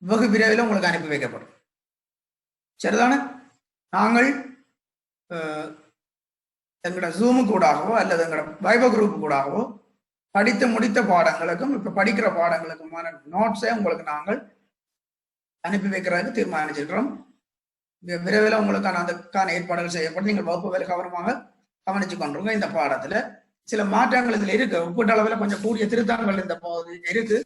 வெகு விரைவில் உங்களுக்கு அனுப்பி வைக்கப்படும். சரிதானே? நாங்கள் எங்களோட ஜூமு கூடாகவோ அல்லது எங்களோட வைபர் குரூப் கூடாகவோ படித்து முடித்த பாடங்களுக்கும் இப்ப படிக்கிற பாடங்களுக்குமான நோட்ஸை உங்களுக்கு நாங்கள் அனுப்பி வைக்கிறதுக்கு தீர்மானிச்சிருக்கிறோம். விரைவில் உங்களுக்கான அதுக்கான ஏற்பாடுகள் செய்யப்பட்டு நீங்கள் வகுப்புகளை கவனமாக கவனிச்சு கொண்டிருங்க. இந்த பாடத்துல சில மாற்றங்கள் இதுல இருக்கு. ஒப்பீட்டளவில் கொஞ்சம் கூடிய திருத்தங்கள் இந்த இருக்கு.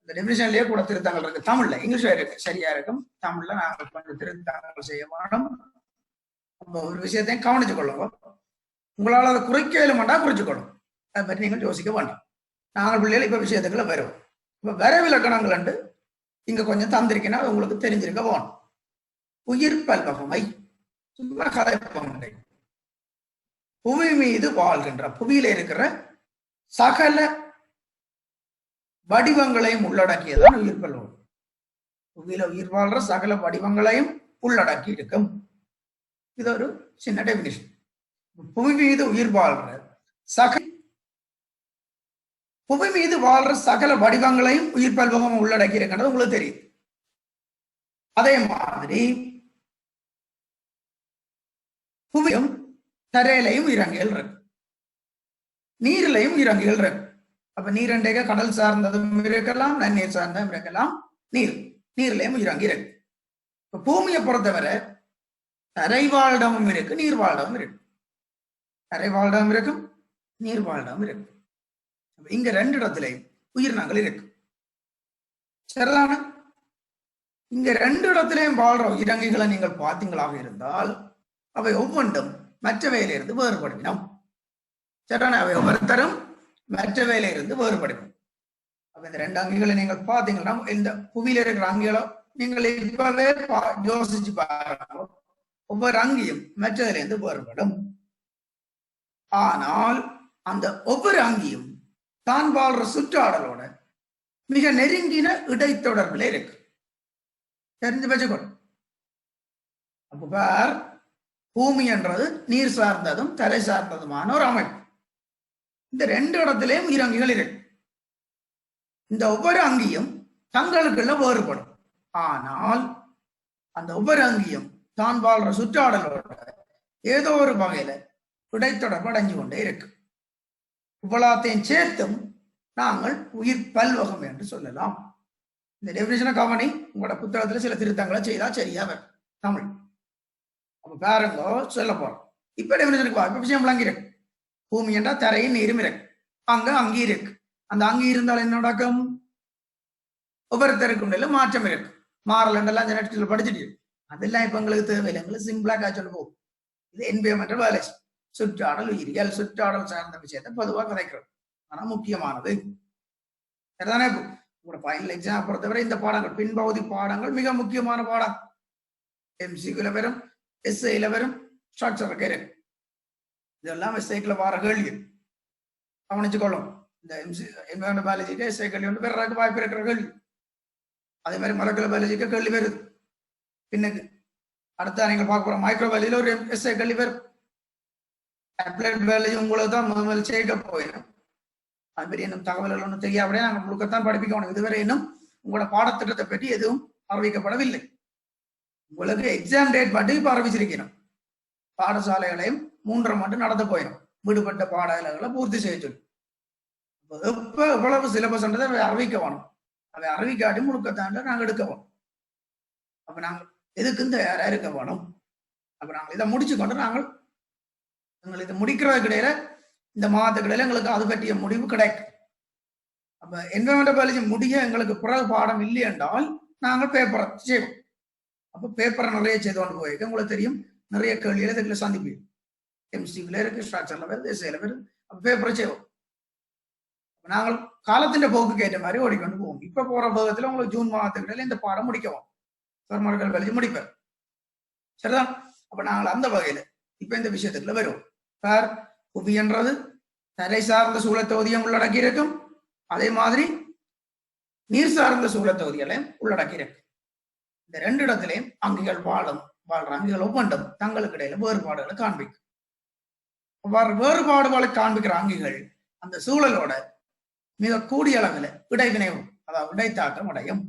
இந்த டெபினிஷன்லயே கூட திருத்தங்கள் இருக்கு. தமிழ்ல, இங்கிலீஷ்ல இருக்கு, சரியா இருக்கும். தமிழ்ல நாங்கள் கொஞ்சம் திருத்தங்கள் செய்ய வேணும். ஒரு விஷயத்தையும் கவனிச்சு கொள்ளுங்க. உங்களால் அதை குறைக்க இயலுமாண்டா குறிச்சுக்கணும். அதை பற்றி நீங்கள் யோசிக்க வேண்டாம். நாங்கள் பிள்ளைகள் இப்ப விஷயத்துக்குள்ள வருவோம். இப்ப வரவிலக்கணங்கள் இங்க கொஞ்சம் தந்திருக்கேன்னா உங்களுக்கு தெரிஞ்சிருக்க வேணும். உயிர் பல்வகமை சும்மா கதைப்பகை. புவி மீது வாழ்கின்ற, புவியில இருக்கிற சகல வடிவங்களையும் உள்ளடக்கியதான் உயிர் பல்வகம். புவியில உயிர் வாழ்ற சகல வடிவங்களையும் உள்ளடக்கி இருக்கும். இது ஒரு சின்ன டெபினிஷன். புவி மீது உயிர் வாழ்ற புவி மீது வாழ்ற சகல வடிவங்களையும் உயிர் பல்வகம் உள்ளடக்கி இருக்கின்றது உங்களுக்கு தெரியும். அதே மாதிரி புவியும் தரையிலையும் உயிரங்கிகள் இருக்கு, நீரிலையும் உயிரங்கிகள் இருக்கு. அப்ப நீரண்டைக கடல் சார்ந்ததும் இருக்கலாம், நன்னீர் சார்ந்ததும் இருக்கலாம். நீர்லையும் உயிரங்கி இருக்கு. இப்ப பூமியை பொறுத்தவரை தரை வாழ்டமும் இருக்கு, நீர் வாழ்டமும் இருக்கு. தரை வாழ்டம் இருக்கும், நீர் வாழ்டம் இருக்கு. இங்க ரெண்டு இடத்துலையும் உயிரினங்கள் இருக்கு. சரிதான? இங்க ரெண்டு இடத்திலையும் வாழ்ற உயிரங்கிகளை நீங்கள் பார்த்தீங்களாக இருந்தால் அவை ஒவ்வொன்றும் மற்றவையிலிருந்து வேறுபடுவினோம். சரிதான? அவை ஒவ்வொருத்தரும் மற்றவையிலிருந்து வேறுபடுவினோம். அப்ப இந்த ரெண்டு அங்கிகளை நீங்கள் பார்த்தீங்கன்னா இந்த புவியில இருக்கிற அங்கிகளை நீங்கள் இப்பவே யோசிச்சு பாருங்க. ஒவ்வொரு அங்கியும் மற்றதிலிருந்து வேறுபடும். ஆனால் அந்த ஒவ்வொரு அங்கியும் தான் வாழ்ற சுற்றாடலோட மிக நெருங்கின இடைத்தொடர்புல இருக்கு. தெரிஞ்சு வச்சுக்கணும். அப்ப பார், பூமி என்றது நீர் சார்ந்ததும் தரை சார்ந்ததுமான ஒரு அமைப்பு. இந்த ரெண்டு இடத்திலேயும் உயிரங்கிகள் இருக்கு. இந்த ஒவ்வொரு அங்கியும் தங்களுக்குள்ள வேறுபடும். ஆனால் அந்த ஒவ்வொரு அங்கியும் தான் வாழ்ற சுற்றாடலோட ஏதோ ஒரு வகையில இடைத்தொடர்பு அடைஞ்சு கொண்டே இருக்கு. இவ்வளத்தையும் சேர்த்தும் நாங்கள் உயிர் பல்வகம் என்று சொல்லலாம். இந்த டெபினிஷனை கவனி. உங்களோட புத்தகத்துல சில திருத்தங்களை செய்தா சரியா வரும் தமிழ். அப்ப பாருங்க, சொல்ல போறோம். இப்ப டெபினிஷனுக்கு இப்ப விஷயம் விளங்கி இருக்கு. பூமி என்றா தரையும் நீரும் இருக்கு. அங்கி இருக்கு. அந்த அங்கி இருந்தால் என்ன நடக்கும்? ஒவ்வொருத்தருக்கும் மாற்றம் இருக்கு. மாறல் என்றெல்லாம் அந்த நேரத்தில் படிச்சுட்டு அதெல்லாம் இப்ப எங்களுக்கு தேவையில்லை. எங்களுக்கு சிம்பிளா காய்ச்சல் போகும். இது என்விரான்மெண்டல் வயலேஷன். சுற்றாடல் உயிரியல், சுற்றாடல் சார்ந்த விஷயத்தை பொதுவாக கதைக்கிறோம். ஆனா முக்கியமானது சரிதானே? உங்களோட ஃபைனல் எக்ஸாம் பொறுத்தவரை இந்த பாடங்கள், பின்பகுதி பாடங்கள் மிக முக்கியமான பாடம். எம்சிக்குல வரும், எஸ்ஐல வரும், ஸ்ட்ரக்சர் இருக்கு. இதெல்லாம் எஸ்ஐக்குள்ள வார கேள்வி கவனிச்சுக்கொள்ளும். இந்த என்விரான்மெண்டல் பயாலஜிக்கு எஸ்ஐ கேள்வி வந்து வேறக்கு வாய்ப்பு இருக்கிற கேள்வி. அதே மாதிரி மலக்குலர் பயாலஜிக்கு கேள்வி வருது. பின்னுக்கு அடுத்த நீங்க பார்க்க போற மைக்ரோபயாலஜியில ஒரு எஸ்ஐ கேள்வி வரும். அப்ளைட் பயாலஜி உங்களுக்கு தான் முதல் சேர்க்க போயிடும். அது மாதிரி இன்னும் தகவல்கள் ஒன்றும் தெரியாமலே நாங்கள் முழுக்கத்தான் படிப்பிக்கணும். இதுவரை இன்னும் உங்களோட பாடத்திட்டத்தை பற்றி எதுவும் அறிவிக்கப்படவில்லை. உங்களுக்கு எக்ஸாம் டேட் மட்டும் இப்ப அறிவிச்சிருக்கணும். பாடசாலைகளையும் 3.5 மட்டும் நடந்து போயிடும். விடுபட்ட பாடங்களை பூர்த்தி செய்ய சொல்லி எப்ப எவ்வளவு சிலபஸ் அதை அறிவிக்க வேணும். அதை அறிவிக்காட்டி முழுக்கத்தாண்ட நாங்கள் எடுக்க வேணும். அப்ப நாங்கள் எதுக்கும் தயாரா இருக்க வேணும். அப்ப நாங்கள் இதை முடிச்சு கொண்டு நாங்கள் இதை முடிக்கிறதுக்கு இடையில இந்த மாதத்துக்கு இடையில எங்களுக்கு அது பற்றிய முடிவு கிடைக்கும். அப்ப என்விரான்மெண்டல் பயாலஜி முடிய எங்களுக்கு பிறகு பாடம் இல்லை என்றால் நாங்கள் பேப்பரை செய்வோம். அப்ப பேப்பரை நிறைய செய்து கொண்டு போயிருக்க உங்களுக்கு தெரியும். நிறைய கேள்விகளை இதுல சந்திப்பீங்க. எம்சில இருக்கு, ஸ்ட்ரக்சர்ல வருது, எஸ்ஐல வருது. அப்ப பேப்பரை செய்வோம். நாங்கள் காலத்தின் போக்குக்கு ஏற்ற மாதிரி ஓடிக்கொண்டு போவோம். இப்ப போற பாகத்துல உங்களுக்கு ஜூன் மாதத்துக்கு இடையில இந்த பாடம் முடிக்கவும் பெருமாள் பயாலஜி முடிப்பேன். சரிதான்? அப்ப நாங்கள் அந்த வகையில இப்ப இந்த விஷயத்துக்குள்ள வருவோம். சார், புவி என்றது தரை சார்ந்த சூழத்தொகுதியும் உள்ளடக்கி இருக்கும். அதே மாதிரி நீர் சார்ந்த சூழத்தொகுதிகளையும் உள்ளடக்கி இருக்கு. இந்த ரெண்டு இடத்திலையும் அங்கிகள் வாழ்ற அங்கிகள் ஒவ்வொன்றும் தங்களுக்கு இடையில வேறுபாடுகளை காண்பிக்கும். வேறுபாடுகளை காண்பிக்கிற அங்கிகள் அந்த சூழலோட மிக கூடிய அளவில் இடைவினைவும், அதாவது இடைத்தாக்கம் அடையும்.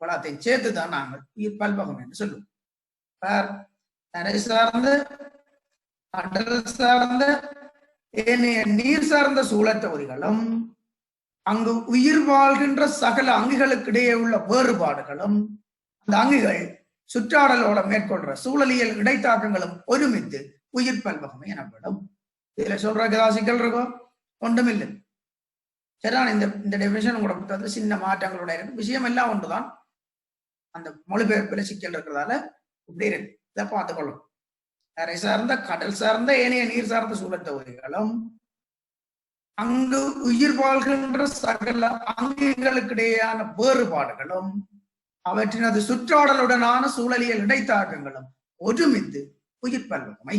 இவ்வளத்தையும் சேர்த்துதான் நாங்கள் உயிர் பல்வகம் என்று சொல்லுவோம். தரை சார்ந்த, கடல் சார்ந்த, ஏனைய நீர் சார்ந்த சூழல் தொகுதிகளும் அங்கு உயிர் வாழ்கின்ற சகல அங்குகளுக்கு இடையே உள்ள வேறுபாடுகளும் அந்த அங்குகள் சுற்றாடலோட மேற்கொள்ற சூழலியல் இடைத்தாக்கங்களும் ஒருமித்து உயிர் பல்வகமை எனப்படும். இதுல சொல்ற சிக்கல் இருக்கும் ஒன்றுமில்லை. சரிதான். இந்த டெபினிஷன் கூட புத்தகத்துல சின்ன மாற்றங்களோட இருக்கு. விஷயம் எல்லாம் ஒன்றுதான். அந்த மொழிபெயர்ப்புல சிக்கல் இருக்கிறதால இப்படி இருக்கு. இதை பார்த்துக்கொள்ளும். கரை சார்ந்த, கடல் சார்ந்த, ஏனைய நீர் சார்ந்த சூழல் தொகுதிகளும் அங்கு உயிர் வாழ்கின்ற சகல அங்குகளுக்கிடையேயான வேறுபாடுகளும் அவற்றினது சுற்றாடலுடனான சூழலியல் இடைத்தாக்கங்களும் ஒருமித்து உயிர் பல்வகமை.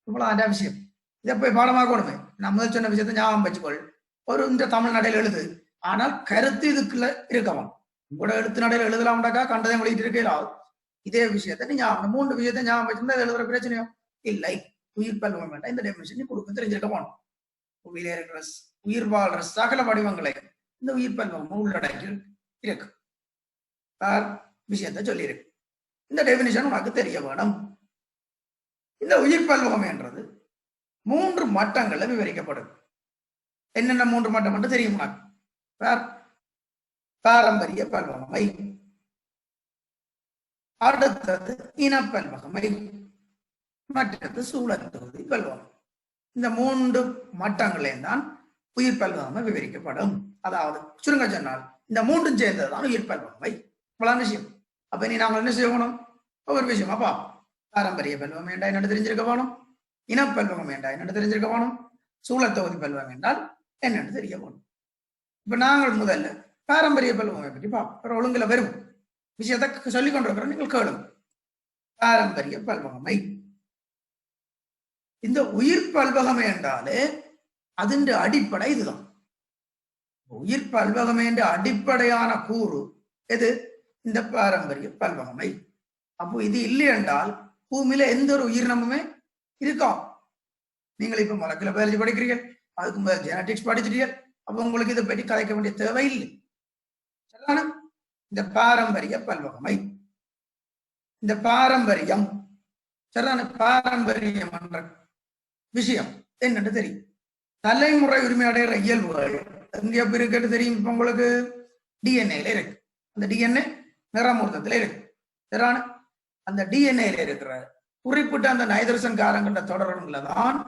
இவ்வளவு விஷயம். இதை போய் பாடமாக்கணுமே. நான் முதல் சொன்ன விஷயத்தை ஞாபகம் வச்சுக்கொள். ஒரு இந்த தமிழ் நடையில எழுது, ஆனால் கருத்து இதுக்குள்ள இருக்கவும் கூட எழுத்து நடையில எழுதலாம்டாக்கா கண்டதை எழுதிட்டு இருக்கலாம். இதே விஷயத்த நீ ஞாபகம் 3 விஷயத்தை ஞாபகம் வச்சிருந்தா எழுதுற பிரச்சனையோ இல்லை. உயிர் பல்வகம் வேண்டாம். இந்த டெபினிஷன் நீ கொடுக்க தெரிஞ்சிருக்க போனோம். புவியில இருக்கிற உயிர் வாழ்ற சகல வடிவங்களை இந்த உயிர் பல்வகம் உள்ளடக்கி இருக்கு. விஷயத்த சொல்லியிருக்கு. இந்த டெபினிஷன் உனக்கு தெரிய வேணும். இந்த உயிர் பல்வகம் என்றது 3 மட்டங்கள்ல விவரிக்கப்படுது. என்னென்ன 3 மட்டம் என்று தெரியும் உனக்கு. பாரம்பரிய பல்வகமை, அடுத்தது இனப்பல்வகமை, மற்றது சூழல் தொகுதி பல்வகம். இந்த 3 மட்டங்களையும் தான் உயிர் பல்வகமை விவரிக்கப்படும். அதாவது சுருங்க சொன்னால் இந்த 3ம் சேர்ந்ததுதான் உயிர் பல்வகமை. இவ்வளவு விஷயம். அப்ப நீ நாங்கள் என்ன செய்யணும்? ஒவ்வொரு விஷயமா பார்ப்போம். பாரம்பரிய பல்வகம் என்றால் என்னென்னு தெரிஞ்சிருக்க வேணும். இனப்பல்வகம் என்றால் என்னென்னு தெரிஞ்சிருக்க வேணும். சூழல் தொகுதி பல்வகம் என்றால் என்னென்னு தெரிய வேணும். இப்ப நாங்கள் முதல்ல பாரம்பரிய பல்வகமை பற்றி பார்ப்போம். ஒழுங்குல வரும் விஷயத்தை சொல்லிக் கொண்டிருக்கிறோம், நீங்கள் கேளுங்க. பாரம்பரிய பல்வகமை. இந்த உயிர் பல்வகமை என்றாலே அதன் அடிப்படை இதுதான். உயிர் பல்வகமை என்ற அடிப்படையான கூறு எது? இந்த பாரம்பரிய பல்வகமை. அப்போ இது இல்லை என்றால் பூமியில எந்த ஒரு உயிரினமுமே இருக்கும். நீங்கள் இப்ப மொலக்குலர் பயாலஜி படிக்கிறீர்கள், அதுக்கு முதல் ஜெனடிக்ஸ் படிச்சிட்டீர்கள். அப்போ உங்களுக்கு இதை பற்றி கதைக்க வேண்டிய தேவை இல்லை. சரிதான? இந்த பாரம்பரிய பல்வகமை, இந்த பாரம்பரியம், சரிதான? பாரம்பரியம் என்ற விஷயம் என்னன்னு தெரியும். தலைமுறை உரிமை அடைகிற இயல்புகள் எங்கே இருக்குன்னு தெரியும். இப்ப உங்களுக்கு டிஎன்ஏல இருக்கு. அந்த டிஎன்ஏ நிறமூர்த்தத்துல இருக்கு. சரிதான? அந்த டிஎன்ஏல இருக்கிற குறிப்பிட்ட அந்த நைதரசன் காரங்கள்ட தொடர்புல தான்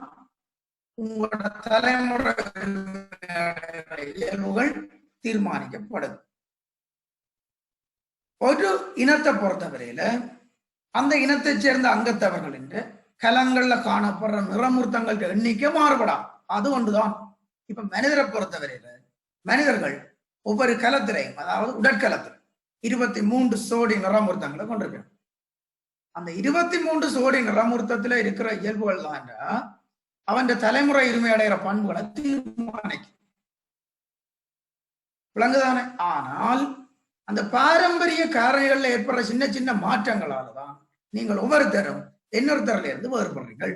உங்களோட தலைமுறை இயல்புகள் தீர்மானிக்கப்படுது. ஒரு இனத்தை பொறுத்தவரையில அந்த இனத்தை சேர்ந்த அங்கத்தவர்கள் என்று கலங்கள்ல காணப்படுற நிறமூர்த்தங்கள் எண்ணிக்கை மாறுபடாம். அது ஒன்றுதான். இப்ப மனிதரை பொறுத்தவரையில மனிதர்கள் ஒவ்வொரு கலத்திலையும், அதாவது உடற்கலத்துல 23 சோடி நிறமூர்த்தங்களை கொண்டிருக்கிறார். அந்த 23 சோடி நிறமூர்த்தத்துல இருக்கிற இயல்புகள் தான் அவன் தலைமுறை உரிமை அடைகிற பண்புகளை தீர்மானிக்கும். விளங்குதானே? ஆனால் அந்த பாரம்பரிய காரணிகள்ல ஏற்படுற சின்ன சின்ன மாற்றங்களாலதான் நீங்கள் ஒவ்வொருத்தரும் இன்னொருத்தரில இருந்து வேறுபடுறீர்கள்.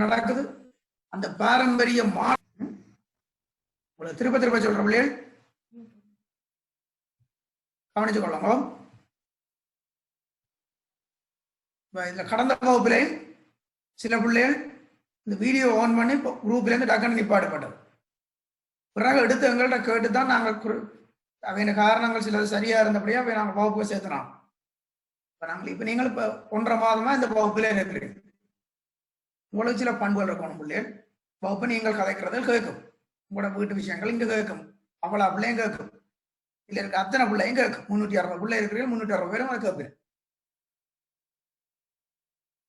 நடக்குது அந்த பாரம்பரிய திருப்ப திருப்ப சொல்ற பிள்ளைகள் கவனிச்சு கொள்ளுங்க. இந்த கடந்த வகுப்புல சில பிள்ளைகள் இந்த வீடியோ ஆன் பண்ணி குரூப்ல இருந்து டக்குன்னு நிப்பாடுபட்டது. பிறகு எடுத்து எங்கள்கிட்ட கேட்டுதான் நாங்கள் அவைய காரணங்கள் சில சரியா இருந்தபடியா அவை நாங்கள் வகுப்புல சேர்த்துனோம். இப்ப நீங்கள் இப்ப 1.5 மாதமா இந்த வகுப்புல இருக்கிறீங்க. உங்களுக்கு சில பண்புகள் இருக்கணும் பிள்ளைகள். வகுப்பு நீங்கள் கதைக்கிறதில் கேட்கும். உங்களோட வீட்டு விஷயங்கள் இங்க கேட்கும். அவ்வளவு பிள்ளையும் கேட்கும். இல்ல இருக்க அத்தனை பிள்ளையும் கேட்கும். 360 பிள்ளை இருக்கிறீங்க, 360 பேரும் அதை கேட்பேன்.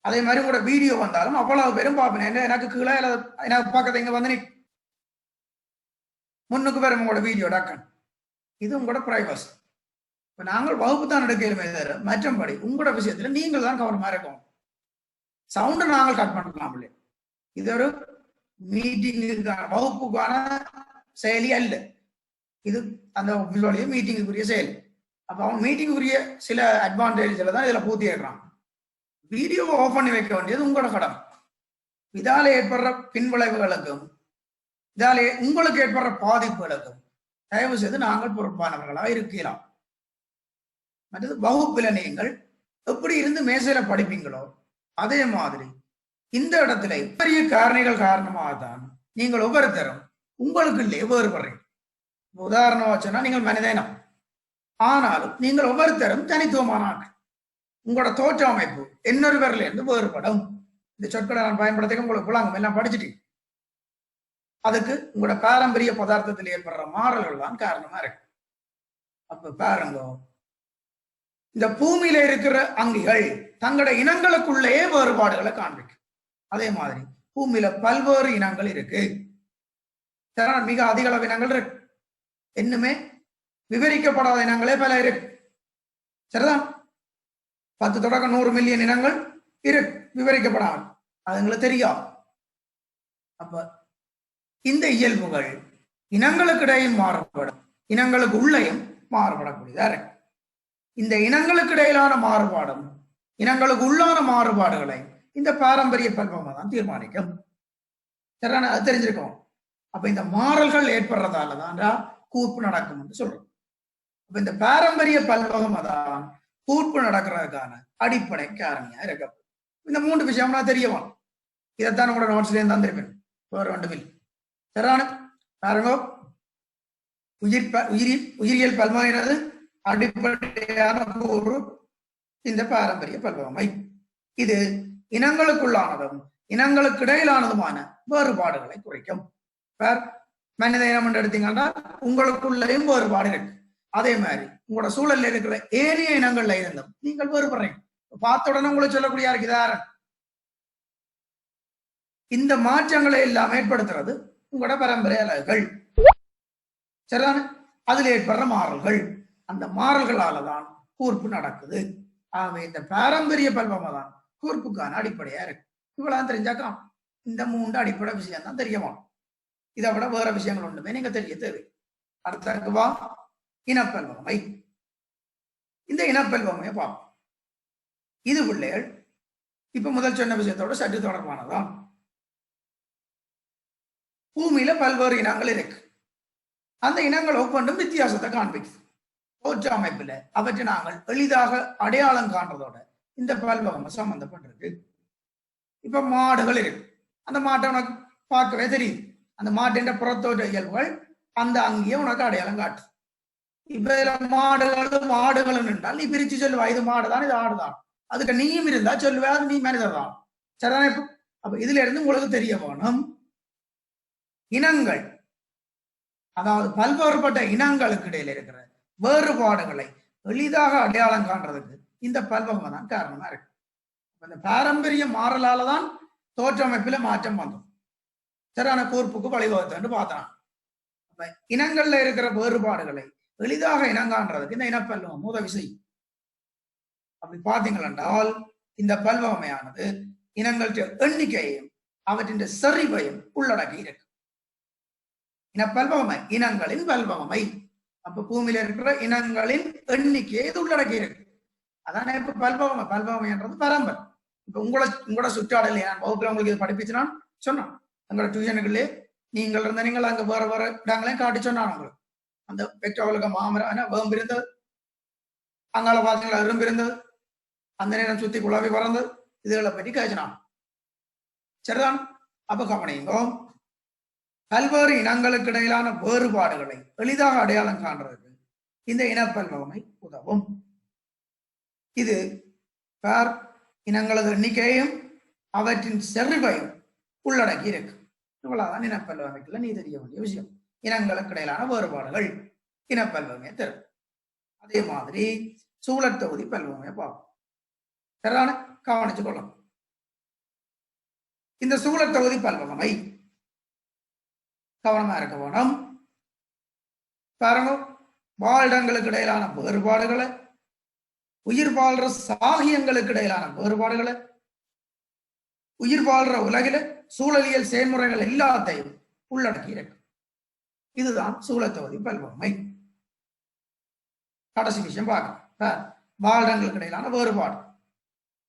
அதே மாதிரி உங்களோட வீடியோ வந்தாலும் அவ்வளவு பேரும் பார்ப்பேன். எனக்கு கீழே எனக்கு பார்க்கறது இங்க வந்து முன்னுக்கு பேரும் உங்களோட வீடியோ டாக்கன். இது உங்களோட பிரைவசி. இப்ப நாங்கள் வகுப்பு தான் எடுக்கலுமே தவிர மற்றபடி உங்களோட விஷயத்துல நீங்கள் தான் கவனமா இருக்கணும். சவுண்டை நாங்கள் கட் பண்ணலாம். இது ஒரு மீட்டிங்குக்கான வகுப்புக்கான செயலி அல்ல. இது அந்த ஆஃபீஸோடைய மீட்டிங்குரிய செயல். அப்ப அவன் மீட்டிங்குரிய சில அட்வான்டேஜ்ல தான் இதுல பூர்த்தி இருக்கிறான். வீடியோவை ஆஃப் பண்ணி வைக்க வேண்டியது உங்களோட கடமை. இதால ஏற்படுற பின்விளைவுகளுக்கும் இதாலே உங்களுக்கு ஏற்படுற பாதிப்புகளுக்கும் தயவு செய்து நாங்கள் பொறுப்பானவர்களாக இருக்கலாம். மற்றது வகுப்பில நீங்கள் எப்படி இருந்து மேசையில படிப்பீங்களோ அதே மாதிரி இந்த இடத்துல பெரிய காரணிகள் காரணமாக தான் நீங்கள் ஒவ்வொருத்தரும் உங்களுக்குள்ளே வேறுபடுறீங்க. உதாரணமா சொன்னா நீங்கள் மனிதனம், ஆனாலும் நீங்கள் ஒவ்வொருத்தரும் தனித்துவமான ஆட்கள். உங்களோட தோற்ற அமைப்பு இன்னொருவரில் இருந்து வேறுபடும். இந்த சொற்களை நான் பயன்படுத்த உங்களுக்கு புலாங்கம் எல்லாம் படிச்சுட்டீங்க. அதுக்கு உங்களோட பாரம்பரிய பதார்த்தத்தில் ஏற்படுற மாறல்கள் தான் காரணமா இருக்கு. அப்ப பாருங்க, இந்த பூமியில இருக்கிற அங்கிகள் தங்களோட இனங்களுக்குள்ளேயே வேறுபாடுகளை காண்பிக்கும். அதே மாதிரி பூமியில பல்வேறு இனங்கள் இருக்கு. மிக அதிக அளவு இனங்கள் இருக்கு. இன்னுமே விவரிக்கப்படாத இனங்களே பல இருக்கு. சரிதான், 10 தொடக்கம் 100 மில்லியன் இனங்கள் இருக்கு விவரிக்கப்படாமல். அது எங்களுக்கு தெரியும். அப்ப இந்த இயல்புகள் இனங்களுக்கு இடையில் மாறுபடும், இனங்களுக்கு உள்ளேயும் மாறுபடக்கூடியதா இருக்கு. இந்த இனங்களுக்கு இடையிலான மாறுபாடும் இனங்களுக்கு உள்ளான மாறுபாடுகளை இந்த பாரம்பரிய பல்வகை தான் தீர்மானிக்கும். சரியான அது தெரிஞ்சிருக்கோம். அப்ப இந்த மாறல்கள் ஏற்படுறதால தான்டா கூர்ப்பு நடக்கும் என்று சொல்றோம். அப்ப இந்த பாரம்பரிய பல்வகை தான் கூர்ப்பு நடக்கிறதுக்கான அடிப்படை காரணியா இருக்கு. இந்த 3 விஷயம்னா தெரியவும் இதைத்தான் உங்களோட நோட்ஸ்ல தான் தெரியும், வேற ஒன்றுமில்லை. சரியான பாருங்க, உயிரியல் பல்வகையினது அடிப்படையான கூறு இந்த பாரம்பரிய பல்வகை. இது இனங்களுக்குள்ளானதும் இனங்களுக்கு இடையிலானதுமான வேறுபாடுகளை குறைக்கும். மனித இனம் என்று எடுத்தீங்கன்னா உங்களுக்குள்ளேயும் வேறுபாடு இருக்கு. அதே மாதிரி உங்களோட சூழல்ல இருக்கிற ஏனைய இனங்கள்ல இருந்தும் நீங்கள் வேறுபடுறீங்க. பார்த்த உடனே உங்களை சொல்லக்கூடிய யாருக்கு இந்த மாற்றங்களை எல்லாம் ஏற்படுத்துறது உங்களோட பரம்பரை அலகுகள். சரிதானே, அதுல ஏற்படுற மாறல்கள், அந்த மாறல்களாலதான் கூர்ப்பு நடக்குது. ஆகவே இந்த பாரம்பரிய பல்வகை தான் கூர்ப்புக்கான அடிப்படையா இருக்கு. இவ்வளவு தெரிஞ்சாக்கா இந்த 3 அடிப்படை விஷயம் தான் தெரியமா. இதை விட வேற விஷயங்கள் ஒன்றுமே நீங்க தெரிய தேவை. அடுத்தவா இனப்பல்வகை. இந்த இனப்பல்வகையை பார்ப்போம். இது பிள்ளைகள் இப்ப முதல் சொன்ன விஷயத்தோட சற்று தொடர்பானதான். பூமியில பல்வேறு இனங்கள் இருக்கு. அந்த இனங்கள் ஒவ்வொன்றும் வித்தியாசத்தை காண்பிக்குது. தோற்ற அமைப்புல அவற்றை நாங்கள் எளிதாக அடையாளம் காண்றதோட இந்த பல்வகை சம்பந்தப்பட்டிருக்கு. இப்ப மாடுகள் இருக்கு. அந்த மாட்டை உனக்கு பார்க்கவே தெரியுது. அந்த மாட்டின் புறத்தோற்ற இயல்புகள் அந்த அங்கேயே உனக்கு அடையாளம் காட்டு. இப்ப இதுல மாடுகளும் என்றால் நீ பிரிச்சு சொல்லுவா, இது மாடுதான் இது ஆடுதான். அதுக்கு நீயும் இருந்தா சொல்லுவா அது நீ மனிதர் தான். சரிதானே? அப்ப இதுல இருந்து உங்களுக்கு தெரிய வேணும், இனங்கள் அதாவது பல்வேறுபட்ட இனங்களுக்கு இடையில இருக்கிற வேறுபாடுகளை எளிதாக அடையாளம் காண்றதுக்கு இந்த பல்வகை தான் காரணமா இருக்கு. இந்த பாரம்பரிய மாறலாலதான் தோற்றமைப்புல மாற்றம் வந்தோம். சரியான கூர்ப்புக்கு வழிவகுத்து பார்த்தான். அப்ப இனங்கள்ல இருக்கிற வேறுபாடுகளை எளிதாக இனங்காண்றதுக்கு இந்த இனப்பல்வகம் உதவி செய்யும். அப்படி பார்த்தீங்கள் என்றால் இந்த பல்வகையானது இனங்களுடைய எண்ணிக்கையையும் அவற்றின் செறிவையும் உள்ளடக்கி இருக்கு. இனப்பல்வகை இனங்களின் பல்வகை. அப்ப பூமியில இருக்கிற இனங்களின் எண்ணிக்கையை இது உள்ளடக்கி இருக்கு. அதான இப்ப பல்வகை என்றது பரம்பரை. இப்ப உங்களோட சுற்றாடல் வகுப்புல உங்களுக்கு இது படிப்பிச்சுனான் சொன்னான். எங்களோட டியூஷனுக்குள்ளே நீங்கள் இருந்த நீங்கள் அங்க வேற வேற இடங்களையும் காட்டி சொன்னான். உங்களுக்கு அந்த பெற்றோர்களுக்கு மாமரம் வேம்பு இருந்தது, அங்கால பாத்தீங்களா எறும்பு இருந்தது, அந்த நேரம் சுத்தி குழாவி பறந்தது, இதுகளை பற்றி காய்ச்சினான். சரிதான். அப்ப கவனிங்கோ, பல்வேறு இனங்களுக்கு இடையிலான வேறுபாடுகளை எளிதாக அடையாளம் காண்றதுக்கு இந்த இனப்பல்வகை உதவும். இது இனங்களது எண்ணிக்கையும் அவற்றின் செறிவையும் உள்ளடக்கி இருக்கு. இவ்வளவுதான் இனப்பல்வகைக்குள்ள நீ தெரிய வேண்டிய விஷயம். இனங்களுக்கு இடையிலான வேறுபாடுகள் இனப்பல்வகையை தரும். அதே மாதிரி சூழல் தொகுதி பல்வகையை பார்ப்போம். சரிதான? கவனிச்சு கொள்ளணும். இந்த சூழல் தொகுதி பல்வகை கவனமா இருக்க வேணும். பாருங்க, வாழிடங்களுக்கு இடையிலான வேறுபாடுகளை, உயிர் வாழ்ற சாகியங்களுக்கு இடையிலான வேறுபாடுகளை, உயிர் வாழ்ற உலகில சூழலியல் செயல்முறைகள் எல்லாத்தையும் உள்ளடக்கி இருக்கு. இதுதான் சூழத்தொகுதி பல்வகமை. கடைசி விஷயம் பார்க்கலாம், வாழ்டங்களுக்கு இடையிலான வேறுபாடு.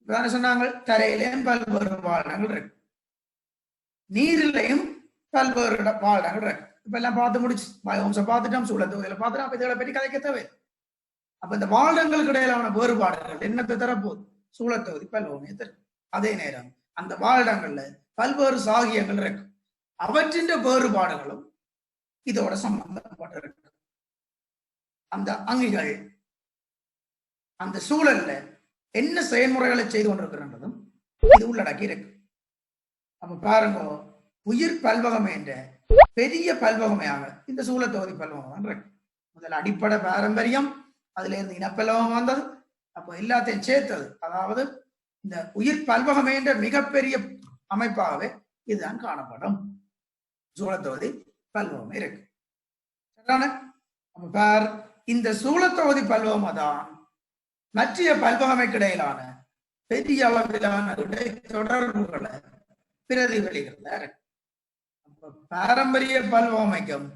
இப்பதானே சொன்னாங்க, தரையிலையும் பல்வேறு வாழ்டங்கள் இருக்கு, நீரிலையும் பல்வேறு வாழ்டங்கள் இருக்கு. இப்ப எல்லாம் பார்த்து முடிச்சு, பயோம்சம் பார்த்துட்டோம், சூழத்தொகுதியில பார்த்துட்டோம். அப்ப இதை பற்றி கதைக்க தேவை. அப்ப இந்த வாழ்டங்களுக்கு இடையிலான வேறுபாடுகள் என்னத்தை தரப்போகுது? சூழத்தொகுதி பல்வகமையை தரும். அதே நேரம் அந்த வாழ்டங்கள்ல பல்வேறு சாகியங்கள் இருக்கு, அவற்றின் வேறுபாடுகளும் இதோட சம்பந்தப்பட்டிருக்கு. அந்த அங்கிகள் அந்த சூழல்ல என்ன செயல்முறைகளை செய்து கொண்டிருக்கிறதும் இது உள்ளடக்கி இருக்கு. அப்ப பாருங்க, உயிர் பல்வகமை என்ற பெரிய பல்வகமையாக இந்த சூழத்தொகுதி பல்வகம் இருக்கு. முதல்ல அடிப்படை பாரம்பரியம், அதுல இருந்து இனப்பல்வகம் வந்தது, அப்போ எல்லாத்தையும் சேர்த்தது. அதாவது இந்த உயிர் பல்வகமை என்ற மிகப்பெரிய அமைப்பாகவே இதுதான் காணப்படும். சூழத்தொகுதி பல்வகமை இருக்கு. பார், இந்த சூழத்தொகுதி பல்வகமை தான் மற்ற பல்வகமைக்கு இடையிலான பெரிய அளவிலான தொடர்புகளை பிரதிபலிக்கிறது. பாரம்பரிய பல்வகமைக்கும்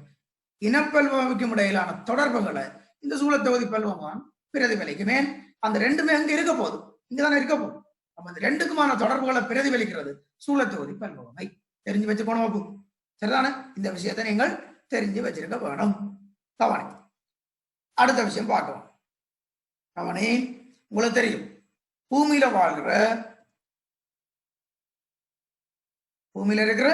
இனப்பல்வகமைக்கும் இடையிலான தொடர்புகளை இந்த சூழத்தொகுதி பல்வகம் பிரதிபலிக்குமே. அந்த ரெண்டுமே அங்க இருக்க போகுது, இங்கதானே இருக்க போகுது. அப்ப அந்த ரெண்டுக்குமான தொடர்புகளை பிரதிபலிக்கிறது சூழத்தொகுதி பல்வகமை. தெரிஞ்சு வச்சுக்கணும் வப்பு, சரிதானே? இந்த விஷயத்தை நீங்கள் தெரிஞ்சு வச்சிருக்க வேணும். கவனி, அடுத்த விஷயம் பார்க்கலாம். கவனி, உங்களுக்கு தெரியும், பூமியில வாழ்கிற, பூமியில இருக்கிற